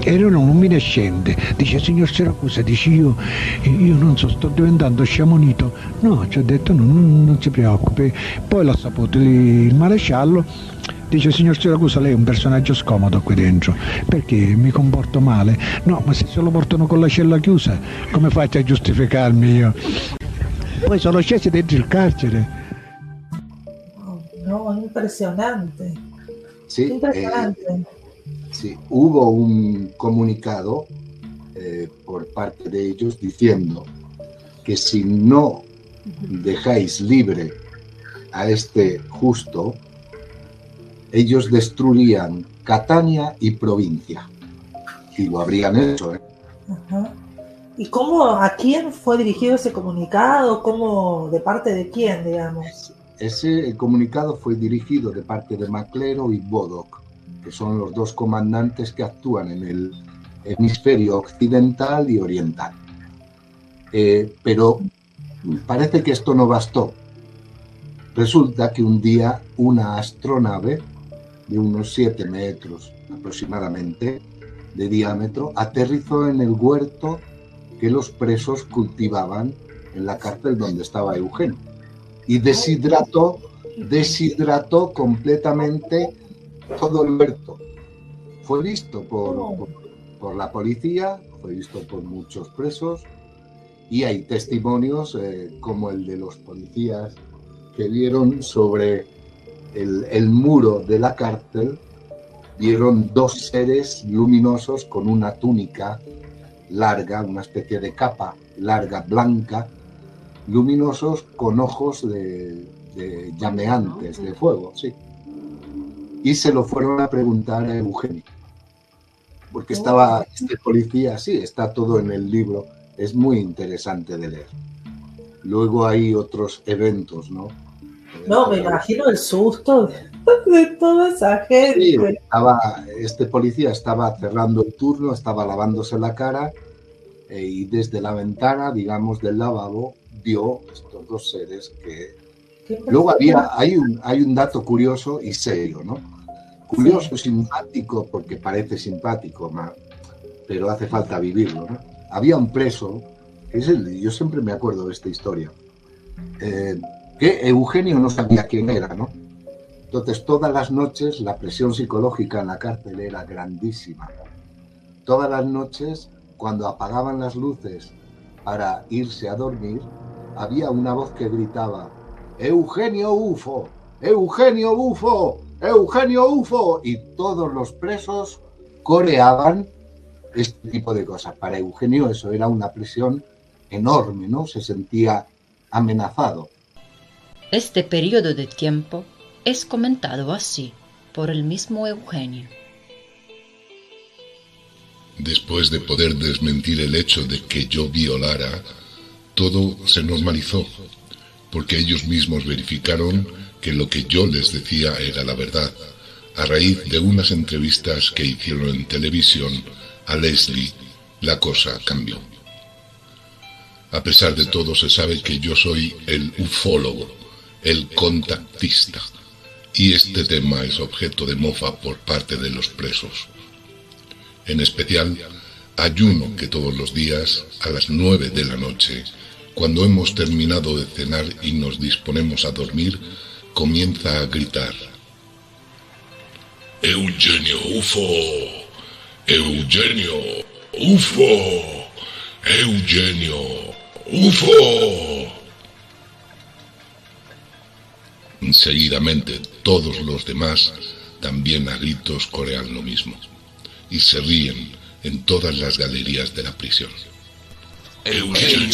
Erano luminescenti. Dice: signor Siracusa, dice, io non so, sto diventando sciamonito. No, ci ho detto no, non si preoccupi. Poi l'ha saputo il maresciallo. Dice: signor Siracusa, lei è un personaggio scomodo qui dentro, perché mi comporto male? No, ma se lo portano con la cella chiusa, come faccio a giustificarmi io? Poi sono scesi dentro il carcere.
No, impresionante.
Sí,
Impresionante.
Sí, hubo un comunicado por parte de ellos diciendo que si no dejáis libre a este justo, ellos destruirían Catania y provincia. Y lo habrían hecho, ¿eh?
Ajá. ¿Y a quién fue dirigido ese comunicado? ¿Cómo, de parte de quién, digamos?
Ese comunicado fue dirigido de parte de Maclero y Bodoc, que son los dos comandantes que actúan en el hemisferio occidental y oriental. Pero parece que esto no bastó. Resulta que un día una astronave de unos 7 metros aproximadamente de diámetro aterrizó en el huerto que los presos cultivaban en la cárcel donde estaba Eugenio y deshidrató completamente todo el huerto. Fue visto por la policía, fue visto por muchos presos, y hay testimonios como el de los policías que vieron sobre el muro de la cárcel, vieron dos seres luminosos con una túnica larga, una especie de capa larga, blanca, luminosos con ojos de llameantes, de fuego, sí. Y se lo fueron a preguntar a Eugenio, porque estaba este policía, sí, está todo en el libro, es muy interesante de leer. Luego hay otros eventos, ¿no?
No, me imagino el susto de toda esa gente.
Sí, este policía estaba cerrando el turno, estaba lavándose la cara y desde la ventana, digamos, del lavabo, vio estos dos seres que... Luego hay un dato curioso y serio, ¿no? Curioso y simpático, porque parece simpático, pero hace falta vivirlo, ¿no? Había un preso, yo siempre me acuerdo de esta historia, que Eugenio no sabía quién era, ¿no? Entonces, todas las noches la presión psicológica en la cárcel era grandísima. Todas las noches, cuando apagaban las luces para irse a dormir, había una voz que gritaba: ¡Eugenio Ufo! ¡Eugenio Ufo! ¡Eugenio Ufo! Y todos los presos coreaban este tipo de cosas. Para Eugenio eso era una presión enorme, ¿no? Se sentía amenazado.
Este periodo de tiempo es comentado así por el mismo Eugenio.
Después de poder desmentir el hecho de que yo violara, todo se normalizó, porque ellos mismos verificaron que lo que yo les decía era la verdad, a raíz de unas entrevistas que hicieron en televisión a Leslie. La cosa cambió. A pesar de todo, se sabe que yo soy el ufólogo, el contactista, y este tema es objeto de mofa por parte de los presos. En especial, hay uno que todos los días, a las 9 de la noche, cuando hemos terminado de cenar y nos disponemos a dormir, comienza a gritar: ¡Eugenio Ufo! ¡Eugenio Ufo! ¡Eugenio Ufo! Seguidamente, todos los demás también a gritos corean lo mismo y se ríen en todas las galerías de la prisión. Eugenio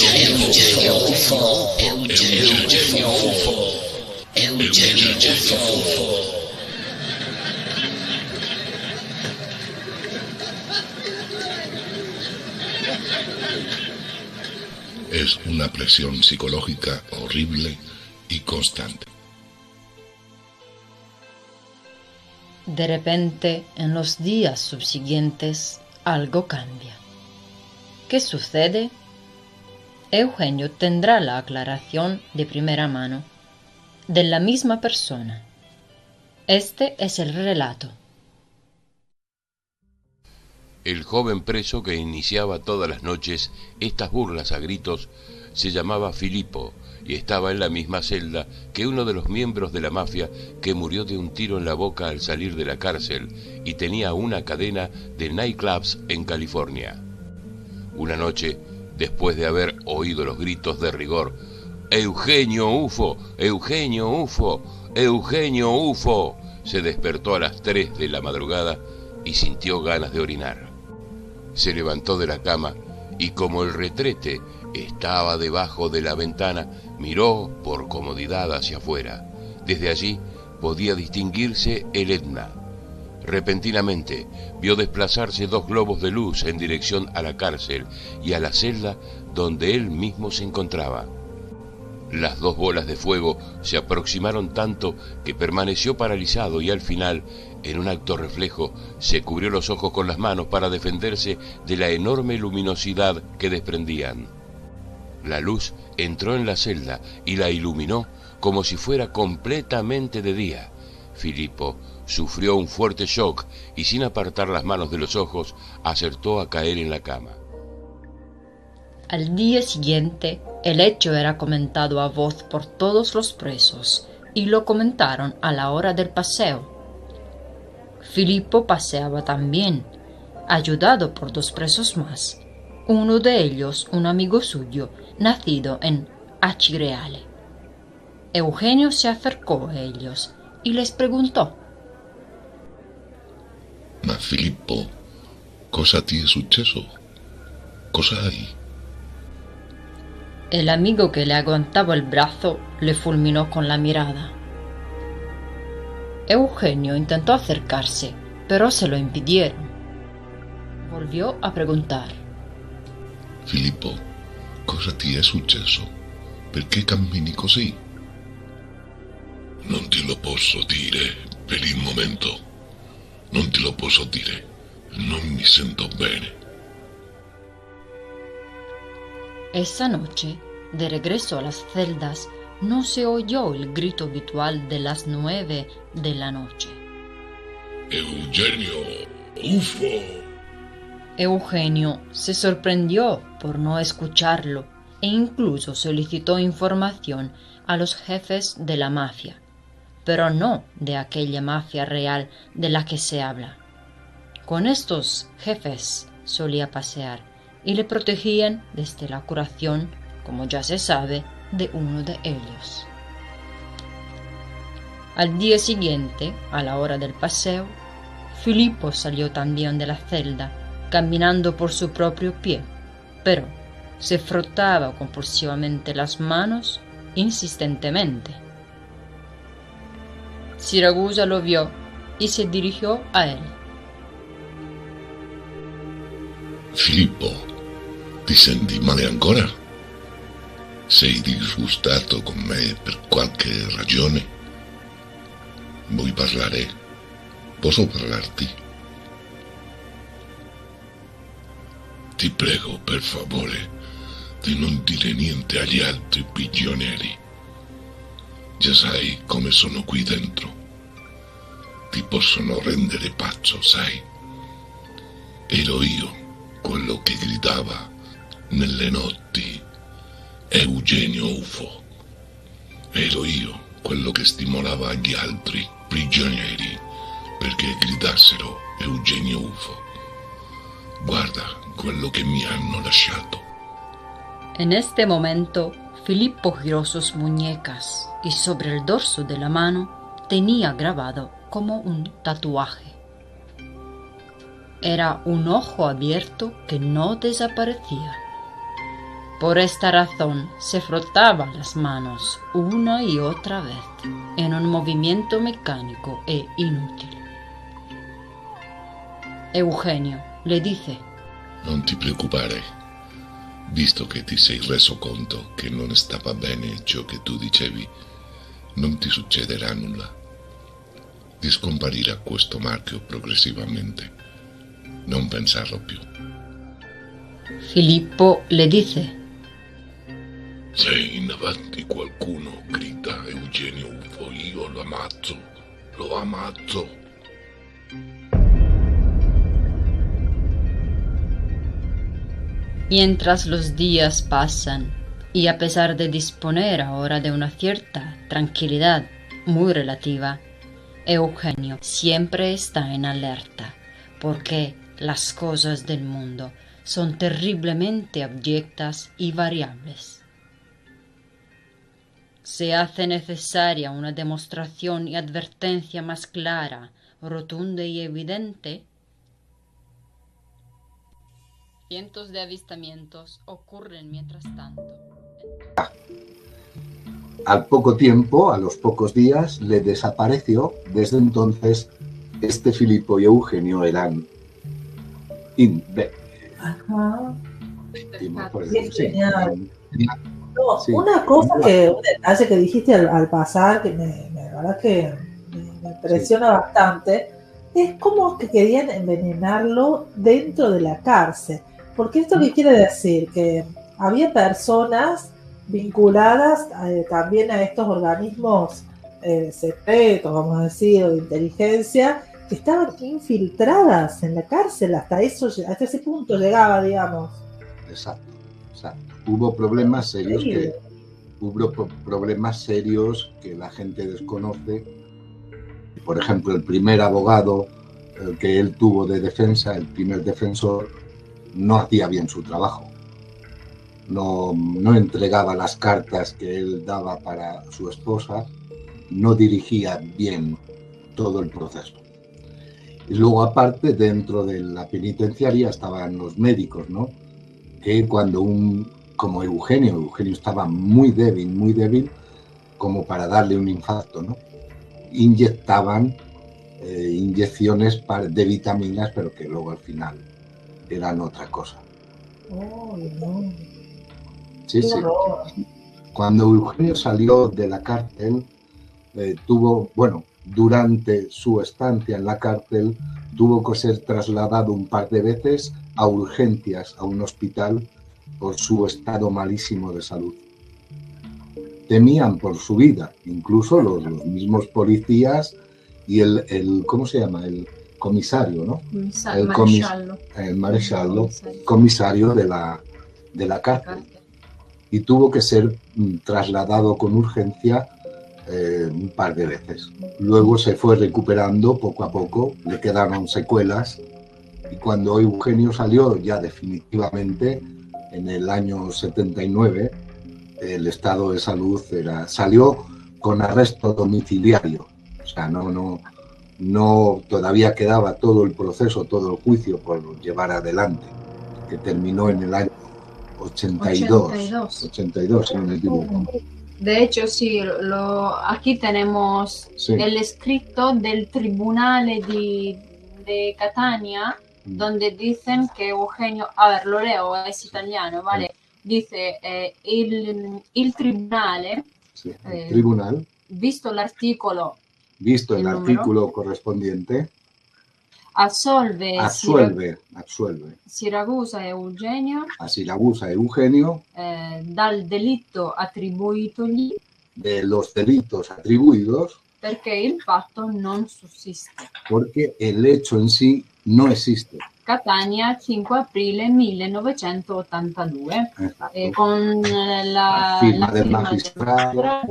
Ufo, Eugenio Ufo, Eugenio Ufo. Es una presión psicológica horrible y constante.
De repente, en los días subsiguientes, algo cambia. ¿Qué sucede? Eugenio tendrá la aclaración de primera mano de la misma persona. Este es el relato.
El joven preso que iniciaba todas las noches estas burlas a gritos se llamaba Filippo y estaba en la misma celda que uno de los miembros de la mafia que murió de un tiro en la boca al salir de la cárcel y tenía una cadena de nightclubs en California. Una noche, después de haber oído los gritos de rigor: ¡Eugenio Ufo! ¡Eugenio Ufo! ¡Eugenio Ufo!, se despertó a las 3 de la madrugada y sintió ganas de orinar. Se levantó de la cama y, como el retrete estaba debajo de la ventana, miró por comodidad hacia afuera. Desde allí podía distinguirse el Etna. Repentinamente vio desplazarse 2 globos de luz en dirección a la cárcel y a la celda donde él mismo se encontraba. Las 2 bolas de fuego se aproximaron tanto que permaneció paralizado y al final, en un acto reflejo, se cubrió los ojos con las manos para defenderse de la enorme luminosidad que desprendían. La luz entró en la celda y la iluminó como si fuera completamente de día. Filippo sufrió un fuerte shock y, sin apartar las manos de los ojos, acertó a caer en la cama.
Al día siguiente, el hecho era comentado a voz por todos los presos y lo comentaron a la hora del paseo. Filippo paseaba también, ayudado por 2 presos más, uno de ellos un amigo suyo, nacido en Acireale. Eugenio se acercò a ellos y les preguntò:
Ma Filippo, cosa ti è successo? Cosa hai?
El amigo que le aguantaba el brazo le fulminó con la mirada. Eugenio intentó acercarse, pero se lo impidieron. Volvió a preguntar:
Filippo, cosa ti è successo? Perché cammini così? Non te lo posso dire per il momento. Non te lo posso dire. Non mi sento bene.
Esa noche, de regreso a las celdas, no se oyó el grito habitual de las 9 de la noche.
Eugenio, ufo.
Eugenio se sorprendió por no escucharlo e incluso solicitó información a los jefes de la mafia, pero no de aquella mafia real de la que se habla. Con estos jefes solía pasear y le protegían desde la curación, como ya se sabe, de uno de ellos. Al día siguiente, a la hora del paseo, Filippo salió también de la celda, caminando por su propio pie, pero se frotaba compulsivamente las manos insistentemente. Siragusa lo vio y se dirigió a él.
Filippo, ti senti male ancora? Sei disgustato con me per qualche ragione? Vuoi parlare? Posso parlarti? Ti prego, per favore, di non dire niente agli altri prigionieri. Già sai come sono qui dentro. Ti possono rendere pazzo, sai? Ero io quello che gridava nelle notti Eugenio Ufo. Ero io quello che stimolava gli altri prigionieri perché gridassero Eugenio Ufo. Guarda quello che mi hanno lasciato.
En este momento, Filippo giró sus muñecas y sobre el dorso de la mano tenía grabado como un tatuaje. Era un ojo abierto que no desaparecía. Por esta razón se frotaba las manos una y otra vez en un movimiento mecánico e inútil. Eugenio le dice:
Non ti preoccupare, visto che ti sei reso conto che non stava bene ciò che tu dicevi, non ti succederà nulla. Ti scomparirà questo marchio progressivamente. Non pensarlo più.
Filippo le dice:
Se in avanti qualcuno grida Eugenio Ufo, io lo ammazzo, lo ammazzo.
Mientras los días pasan, y a pesar de disponer ahora de una cierta tranquilidad muy relativa, Eugenio siempre está en alerta, porque las cosas del mundo son terriblemente abyectas y variables. Se hace necesaria una demostración y advertencia más clara, rotunda y evidente. Cientos de avistamientos ocurren mientras tanto.
Al poco tiempo, a los pocos días, le desapareció. Desde entonces, Filippo y Eugenio eran
Ajá.
No,
sí. Una cosa un detalle que dijiste al pasar, que la verdad que me impresiona bastante, es como que querían envenenarlo dentro de la cárcel. Porque esto qué quiere decir, que había personas vinculadas también a estos organismos secretos, vamos a decir, o de inteligencia, que estaban infiltradas en la cárcel, hasta ese punto llegaba, digamos.
Exacto. Hubo problemas serios que la gente desconoce. Por ejemplo, el primer abogado que él tuvo de defensa, el primer defensor, no hacía bien su trabajo. No entregaba las cartas que él daba para su esposa, no dirigía bien todo el proceso. Y luego, aparte, dentro de la penitenciaria estaban los médicos, ¿no? Que cuando como Eugenio estaba muy débil, como para darle un infarto, ¿no? Inyectaban inyecciones de vitaminas, pero que luego al final eran otra cosa.
Oh, no.
Sí, sí. Cuando Eugenio salió de la cárcel, durante su estancia en la cárcel, tuvo que ser trasladado un par de veces a urgencias, a un hospital, por su estado malísimo de salud. Temían por su vida, incluso los mismos policías y el ¿cómo se llama? El comisario, ¿no? El maresciallo, comisario de la cárcel. Y tuvo que ser trasladado con urgencia un par de veces. Luego se fue recuperando poco a poco, le quedaron secuelas, y cuando Eugenio salió ya definitivamente, en el año 79, el estado de salud salió con arresto domiciliario. O sea, no todavía quedaba todo el proceso, todo el juicio por llevar adelante, que terminó en el año 82, si no me equivoco.
De hecho, sí, aquí tenemos el escrito del Tribunal de Catania, donde dicen que Eugenio, a ver, lo leo, es italiano, ¿vale? Dice, il tribunale, visto l'articolo
correspondiente,
assuelve
Siragusa e
Eugenio dal delitto attribuitogli,
de los delitos atribuidos,
perché il fatto non sussiste.
Porque el hecho en sí no existe.
Catania, 5 aprile 1982, con la
firma del magistrado.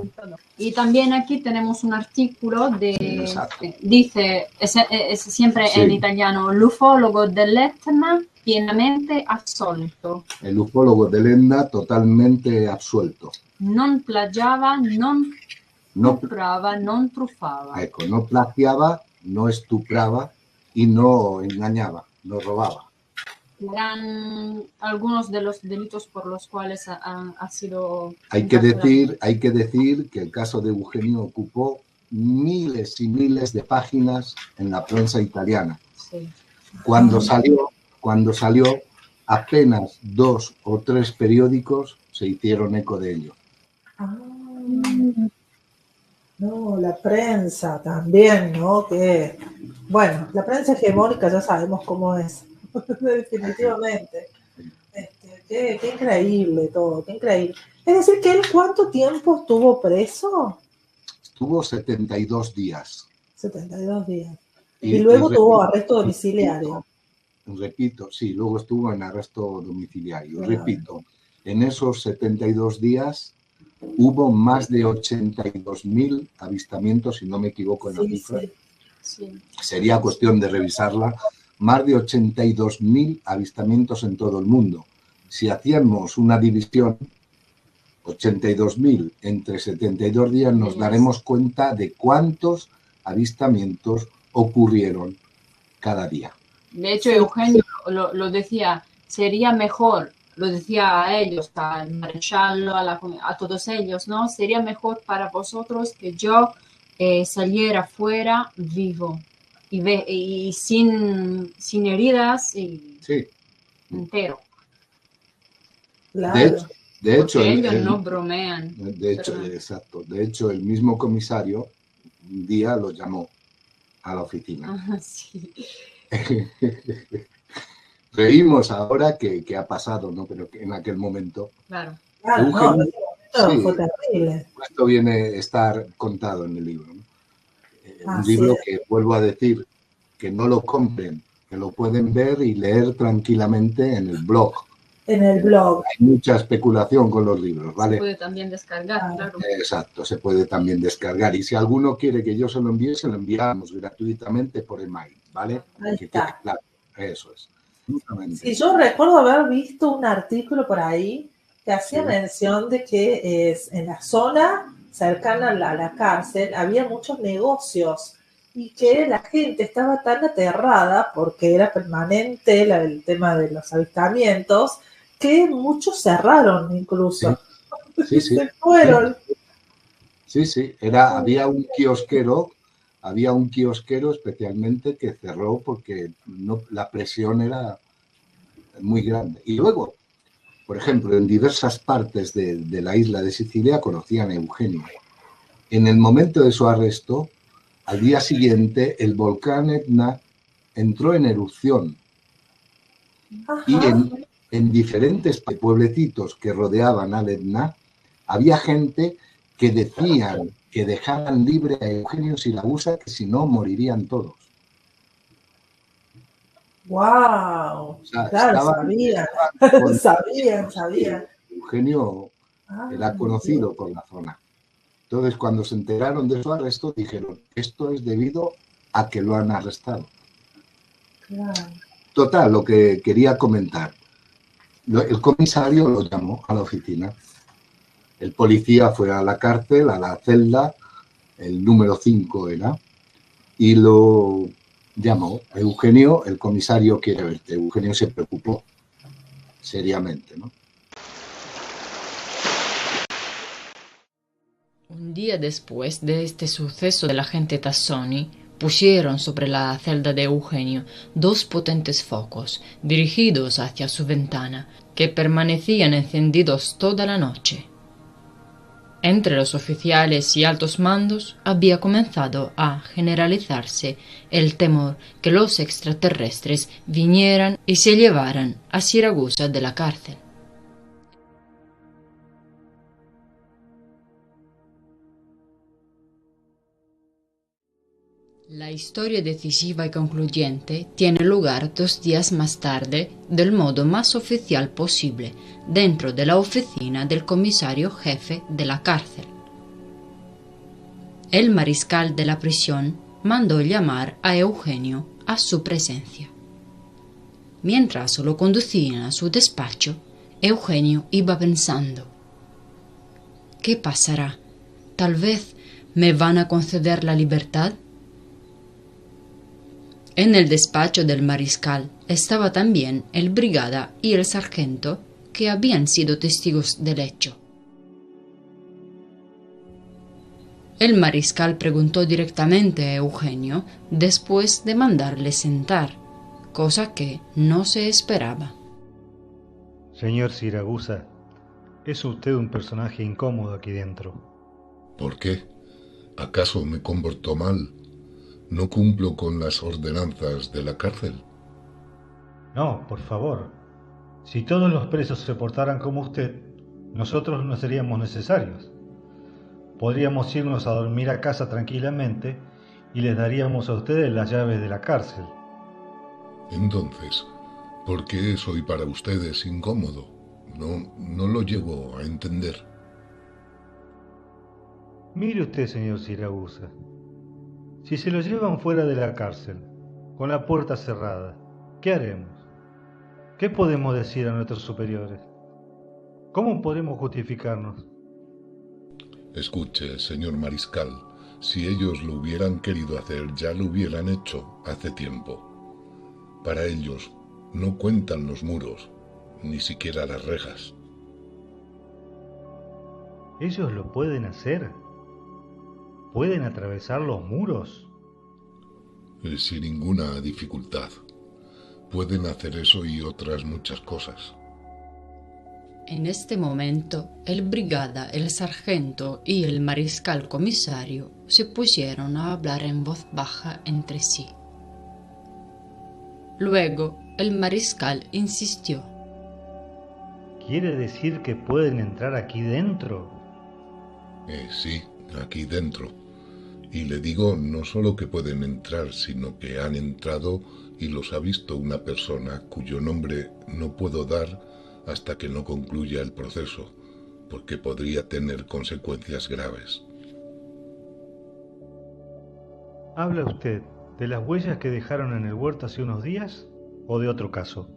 Y también aquí tenemos un artículo dice, es siempre en italiano, l'ufologo dell'Etna pienamente assolto.
El ufólogo dell'Etna totalmente absuelto.
Non plagiava, non stuprava, non truffava.
Ecco, no plagiaba, no estupraba y no engañaba, no robaba.
Eran algunos de los delitos por los cuales ha sido...
Hay que decir que el caso de Eugenio ocupó miles y miles de páginas en la prensa italiana.
Sí.
Cuando salió, apenas 2 o 3 periódicos se hicieron eco de ello.
No, la prensa también, ¿no? Que, bueno, la prensa hegemónica ya sabemos cómo es, definitivamente. Qué increíble todo, qué increíble. Es decir, que él, ¿cuánto tiempo estuvo preso?
Estuvo 72 días.
72 días. Y luego tuvo arresto domiciliario.
Repito, sí, luego estuvo en arresto domiciliario. Claro. Repito, en esos 72 días hubo más de 82.000 avistamientos, si no me equivoco en la cifra.
Sí.
Sería cuestión de revisarla. Más de 82.000 avistamientos en todo el mundo. Si hacíamos una división, 82.000 entre 72 días, nos daremos cuenta de cuántos avistamientos ocurrieron cada día.
De hecho, Eugenio lo decía, sería mejor, lo decía a ellos, al maresciallo, a todos ellos, ¿no? Sería mejor para vosotros que yo saliera fuera vivo y sin heridas y entero.
Claro.
De hecho,
ellos no bromean.
Exacto. De hecho, el mismo comisario un día lo llamó a la oficina.
Sí.
Reímos ahora que ha pasado, ¿no? Pero que en aquel momento.
Claro.
Eugenio, fue terrible.
Esto viene a estar contado en el libro, ¿no? Un libro que, vuelvo a decir, que no lo compren, que lo pueden ver y leer tranquilamente en el blog
en el blog.
Hay mucha especulación con los libros, ¿vale?
Se puede también descargar, claro.
Exacto, se puede también descargar. Y si alguno quiere que yo se lo envíe, se lo enviamos gratuitamente por email, ¿vale?
Ahí está.
Claro, eso es.
Sí, yo recuerdo haber visto un artículo por ahí que hacía mención de que en la zona cercana a la cárcel había muchos negocios y que la gente estaba tan aterrada porque era permanente el tema de los avistamientos que muchos cerraron incluso.
Sí.
Se fueron.
Sí. Había un kiosquero especialmente que cerró porque la presión era muy grande. Y luego, por ejemplo, en diversas partes de la isla de Sicilia conocían a Eugenio. En el momento de su arresto, al día siguiente, el volcán Etna entró en erupción. Ajá. Y en diferentes pueblecitos que rodeaban al Etna, había gente que decían que dejaran libre a Eugenio Siragusa, que si no morirían todos.
¡Wow!
O sea,
claro, sabían.
Eugenio era conocido por la zona. Entonces, cuando se enteraron de su arresto, dijeron, esto es debido a que lo han arrestado.
Claro.
Total, lo que quería comentar. El comisario lo llamó a la oficina. El policía fue a la cárcel, a la celda, el número 5 era, y lo llamó. Eugenio, el comisario quiere verte. Eugenio se preocupó seriamente, ¿no?
Un día después de este suceso, el agente Tassoni pusieron sobre la celda de Eugenio 2 potentes focos dirigidos hacia su ventana, que permanecían encendidos toda la noche. Entre los oficiales y altos mandos había comenzado a generalizarse el temor que los extraterrestres vinieran y se llevaran a Siragusa de la cárcel. La historia decisiva y concluyente tiene lugar 2 días más tarde, del modo más oficial posible, dentro de la oficina del comisario jefe de la cárcel. El mariscal de la prisión mandó llamar a Eugenio a su presencia. Mientras lo conducían a su despacho, Eugenio iba pensando: ¿qué pasará? ¿Tal vez me van a conceder la libertad? En el despacho del mariscal estaba también el brigada y el sargento, que habían sido testigos del hecho. El mariscal preguntó directamente a Eugenio después de mandarle sentar, cosa que no se esperaba.
Señor Siragusa, es usted un personaje incómodo aquí dentro.
¿Por qué? ¿Acaso me comportó mal? ¿No cumplo con las ordenanzas de la cárcel?
No, por favor. Si todos los presos se portaran como usted, nosotros no seríamos necesarios. Podríamos irnos a dormir a casa tranquilamente y les daríamos a ustedes las llaves de la cárcel.
Entonces, ¿por qué soy para ustedes incómodo? No lo llego a entender.
Mire usted, señor Siragusa. Si se lo llevan fuera de la cárcel, con la puerta cerrada, ¿qué haremos? ¿Qué podemos decir a nuestros superiores? ¿Cómo podemos justificarnos?
Escuche, señor mariscal, si ellos lo hubieran querido hacer, ya lo hubieran hecho hace tiempo. Para ellos no cuentan los muros, ni siquiera las rejas.
¿Ellos lo pueden hacer? ¿Pueden atravesar los muros?
Sin ninguna dificultad. Pueden hacer eso y otras muchas cosas.
En este momento, el brigada, el sargento y el mariscal comisario se pusieron a hablar en voz baja entre sí. Luego, el mariscal insistió.
¿Quiere decir que pueden entrar aquí dentro?
Sí, aquí dentro. Y le digo no solo que pueden entrar, sino que han entrado y los ha visto una persona cuyo nombre no puedo dar hasta que no concluya el proceso, porque podría tener consecuencias graves.
¿Habla usted de las huellas que dejaron en el huerto hace unos días o de otro caso?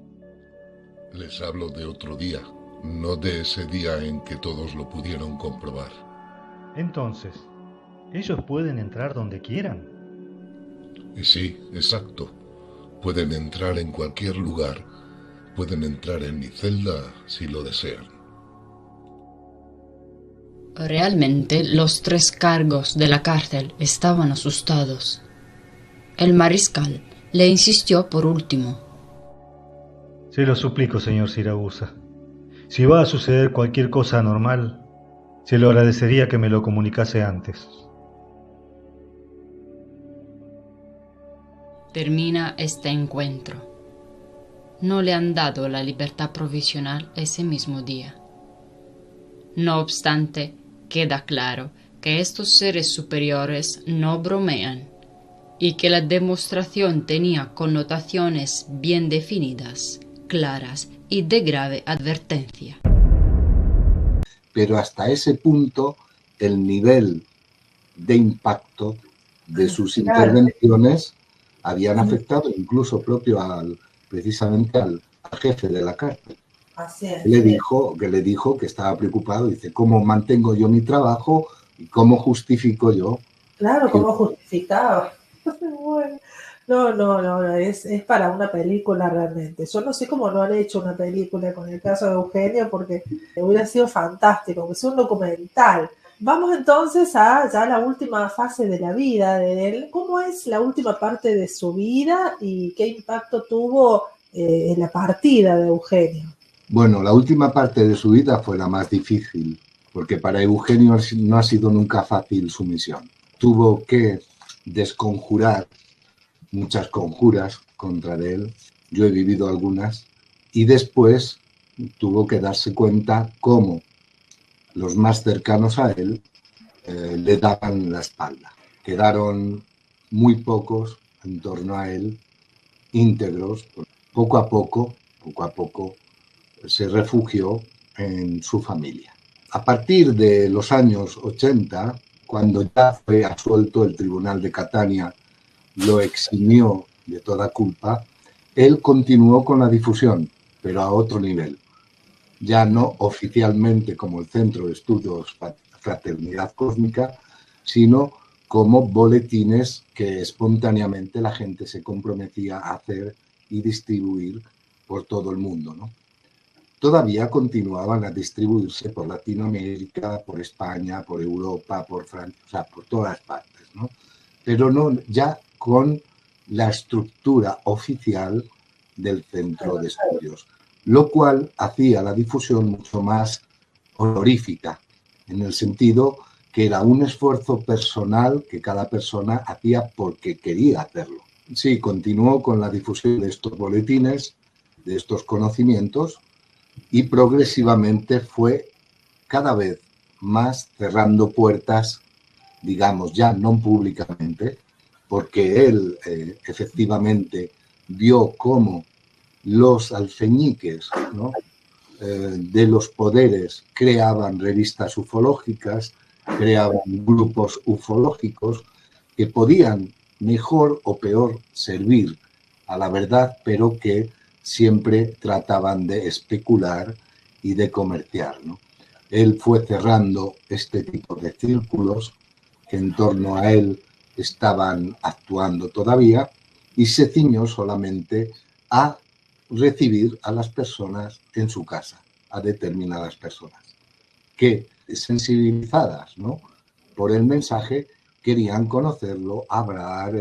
Les hablo de otro día, no de ese día en que todos lo pudieron comprobar.
Entonces, ¿ellos pueden entrar donde quieran?
Sí, exacto. Pueden entrar en cualquier lugar. Pueden entrar en mi celda si lo desean.
Realmente los 3 cargos de la cárcel estaban asustados. El mariscal le insistió por último.
Se lo suplico, señor Siragusa. Si va a suceder cualquier cosa anormal, se lo agradecería que me lo comunicase antes.
Termina este encuentro. No le han dado la libertad provisional ese mismo día. No obstante, queda claro que estos seres superiores no bromean y que la demostración tenía connotaciones bien definidas, claras y de grave advertencia.
Pero hasta ese punto el nivel de impacto de sus intervenciones habían afectado incluso propio precisamente al jefe de la cárcel.
Así es.
Le dijo que estaba preocupado. Dice, ¿cómo mantengo yo mi trabajo y cómo justifico yo?
Claro, ¿cómo justificaba? Bueno, no, es para una película realmente. Yo no sé cómo no han hecho una película con el caso de Eugenio, porque hubiera sido fantástico, que sea un documental. Vamos entonces a ya la última fase de la vida de él. ¿Cómo es la última parte de su vida y qué impacto tuvo en la partida de Eugenio?
Bueno, la última parte de su vida fue la más difícil, porque para Eugenio no ha sido nunca fácil su misión. Tuvo que desconjurar muchas conjuras contra él, yo he vivido algunas, y después tuvo que darse cuenta cómo los más cercanos a él le daban la espalda. Quedaron muy pocos en torno a él, íntegros. Poco a poco, se refugió en su familia. A partir de los años 80, cuando ya fue absuelto, el Tribunal de Catania lo eximió de toda culpa, él continuó con la difusión, pero a otro nivel. Ya no oficialmente como el Centro de Estudios Fraternidad Cósmica, sino como boletines que espontáneamente la gente se comprometía a hacer y distribuir por todo el mundo, ¿no? Todavía continuaban a distribuirse por Latinoamérica, por España, por Europa, por Francia, o sea, por todas partes, ¿no? Pero no ya con la estructura oficial del Centro de Estudios, lo cual hacía la difusión mucho más honorífica, en el sentido que era un esfuerzo personal que cada persona hacía porque quería hacerlo. Sí, continuó con la difusión de estos boletines, de estos conocimientos, y progresivamente fue cada vez más cerrando puertas, digamos, ya no públicamente, porque él efectivamente vio cómo los alfeñiques, ¿no?, de los poderes creaban revistas ufológicas, creaban grupos ufológicos que podían mejor o peor servir a la verdad, pero que siempre trataban de especular y de comerciar, ¿no? Él fue cerrando este tipo de círculos que en torno a él estaban actuando todavía y se ciñó solamente a recibir a las personas en su casa, a determinadas personas que, sensibilizadas, ¿no?, por el mensaje, querían conocerlo, hablar,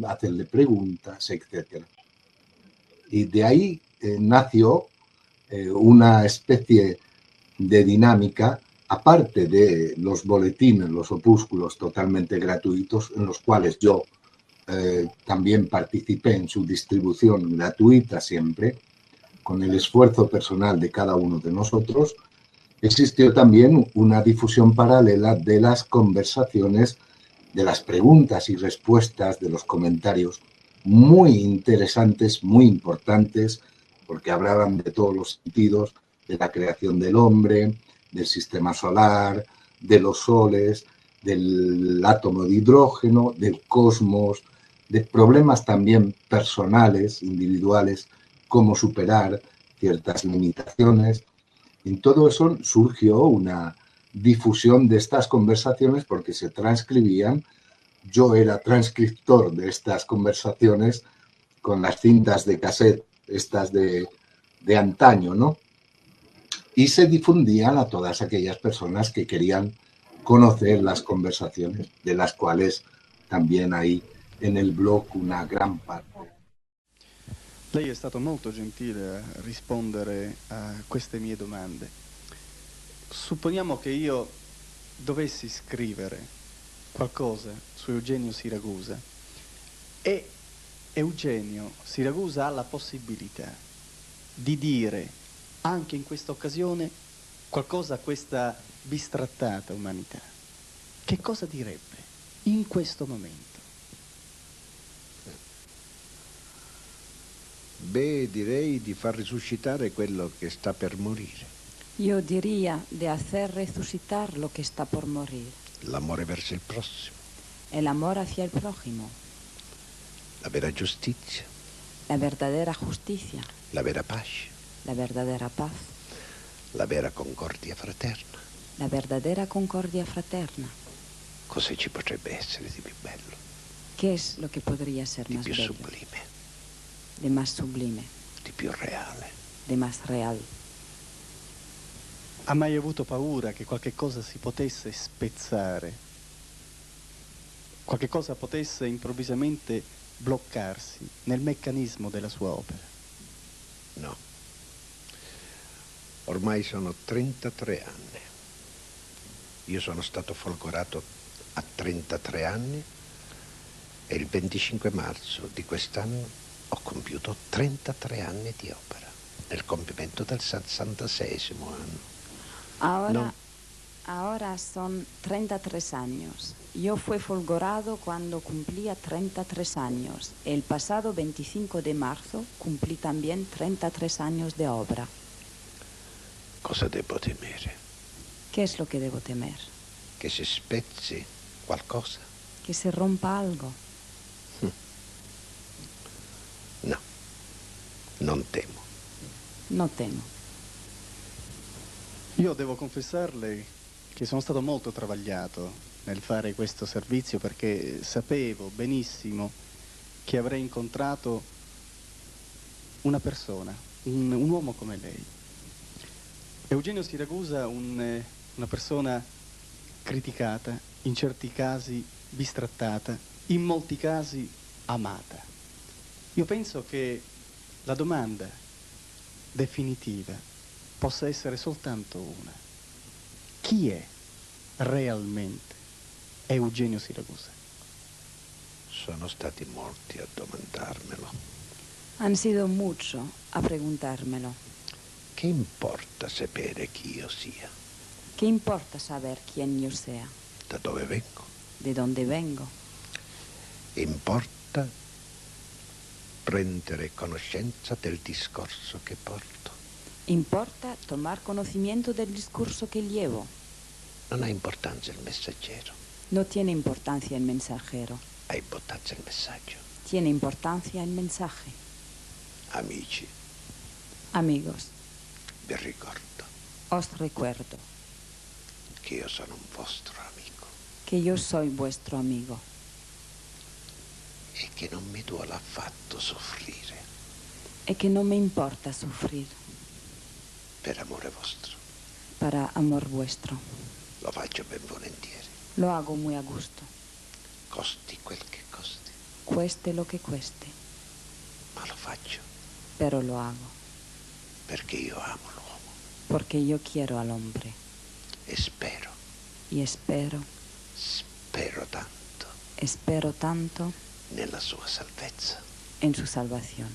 hacerle preguntas, etc. Y de ahí nació una especie de dinámica, aparte de los boletines, los opúsculos totalmente gratuitos, en los cuales yo también participé en su distribución gratuita siempre, con el esfuerzo personal de cada uno de nosotros. Existió también una difusión paralela de las conversaciones, de las preguntas y respuestas, de los comentarios, muy interesantes, muy importantes, porque hablaban de todos los sentidos, de la creación del hombre, del sistema solar, de los soles, del átomo de hidrógeno, del cosmos, de problemas también personales, individuales, cómo superar ciertas limitaciones. En todo eso surgió una difusión de estas conversaciones porque se transcribían. Yo era transcriptor de estas conversaciones con las cintas de cassette, estas de antaño, ¿no? Y se difundían a todas aquellas personas que querían conocer las conversaciones, de las cuales también hay en el blog una gran parte.
Lei è stato molto gentile a rispondere a queste mie domande. Supponiamo che io dovessi scrivere qualcosa su Eugenio Siragusa e Eugenio Siragusa ha la possibilità di dire anche in questa occasione qualcosa a questa bistrattata umanità. Che cosa direbbe in questo momento?
Beh, direi di far risuscitare quello che sta per morire.
Io diría de hacer resucitar lo que está por morir.
L'amore verso il prossimo.
El amor hacia el prójimo.
La vera giustizia.
La verdadera justicia.
La vera pace.
La verdadera paz.
La vera concordia fraterna.
La verdadera concordia fraterna.
Cosa ci potrebbe essere di più bello?
¿Qué es lo que podría ser
Di
más
più
bello?
sublime.
De más sublime.
Di più reale.
De más real.
Ha mai avuto paura che qualche cosa si potesse spezzare? Qualche cosa potesse improvvisamente bloccarsi nel meccanismo della sua opera?
No. Ormai sono 33 anni. Io sono stato folgorato a 33 anni e il 25 marzo di quest'anno ho compiuto 33 anni di opera, nel compimento del 66esimo anno.
Ahora son 33 años. Yo fui folgorado cuando cumplía 33 años. El pasado 25 de marzo cumplí también 33 años de obra.
Cosa devo temere?
¿Qué es lo que debo temer?
Che si spezzi qualcosa?
Que se rompa algo.
No, non temo.
No temo.
Io devo confessarle che sono stato molto travagliato nel fare questo servizio perché sapevo benissimo che avrei incontrato una persona, un uomo come lei. Eugenio Siragusa, una persona criticata, in certi casi bistrattata, in molti casi amata. Io penso che la domanda definitiva possa essere soltanto una. Chi è realmente Eugenio Siragusa?
Sono stati molti a domandarmelo.
Han sido muchos a preguntármelo.
Che importa sapere chi io sia?
¿Qué importa saber quién yo sea?
Da dove vengo?
¿De dónde vengo?
Importa prendere conoscenza del discorso che porto.
Importa tomar conocimiento del discurso que llevo.
Non ha importanza il messaggero.
No tiene importancia el mensajero.
Ha importanza il messaggio.
Tiene importancia el mensaje.
Amici,
Amigos,
vi ricordo
os recuerdo
che io sono un vostro amico
que yo soy vuestro amigo
e che non mi duole affatto soffrire
y que no me importa sufrir
per amore vostro.
para amor vuestro.
Lo faccio ben volentieri,
Lo hago muy a gusto,
costi quel che costi,
cueste lo que cueste,
ma lo faccio
pero lo hago
perché io amo l'uomo
porque yo quiero al hombre
e spero
espero tanto
nella sua salvezza.
en su salvación.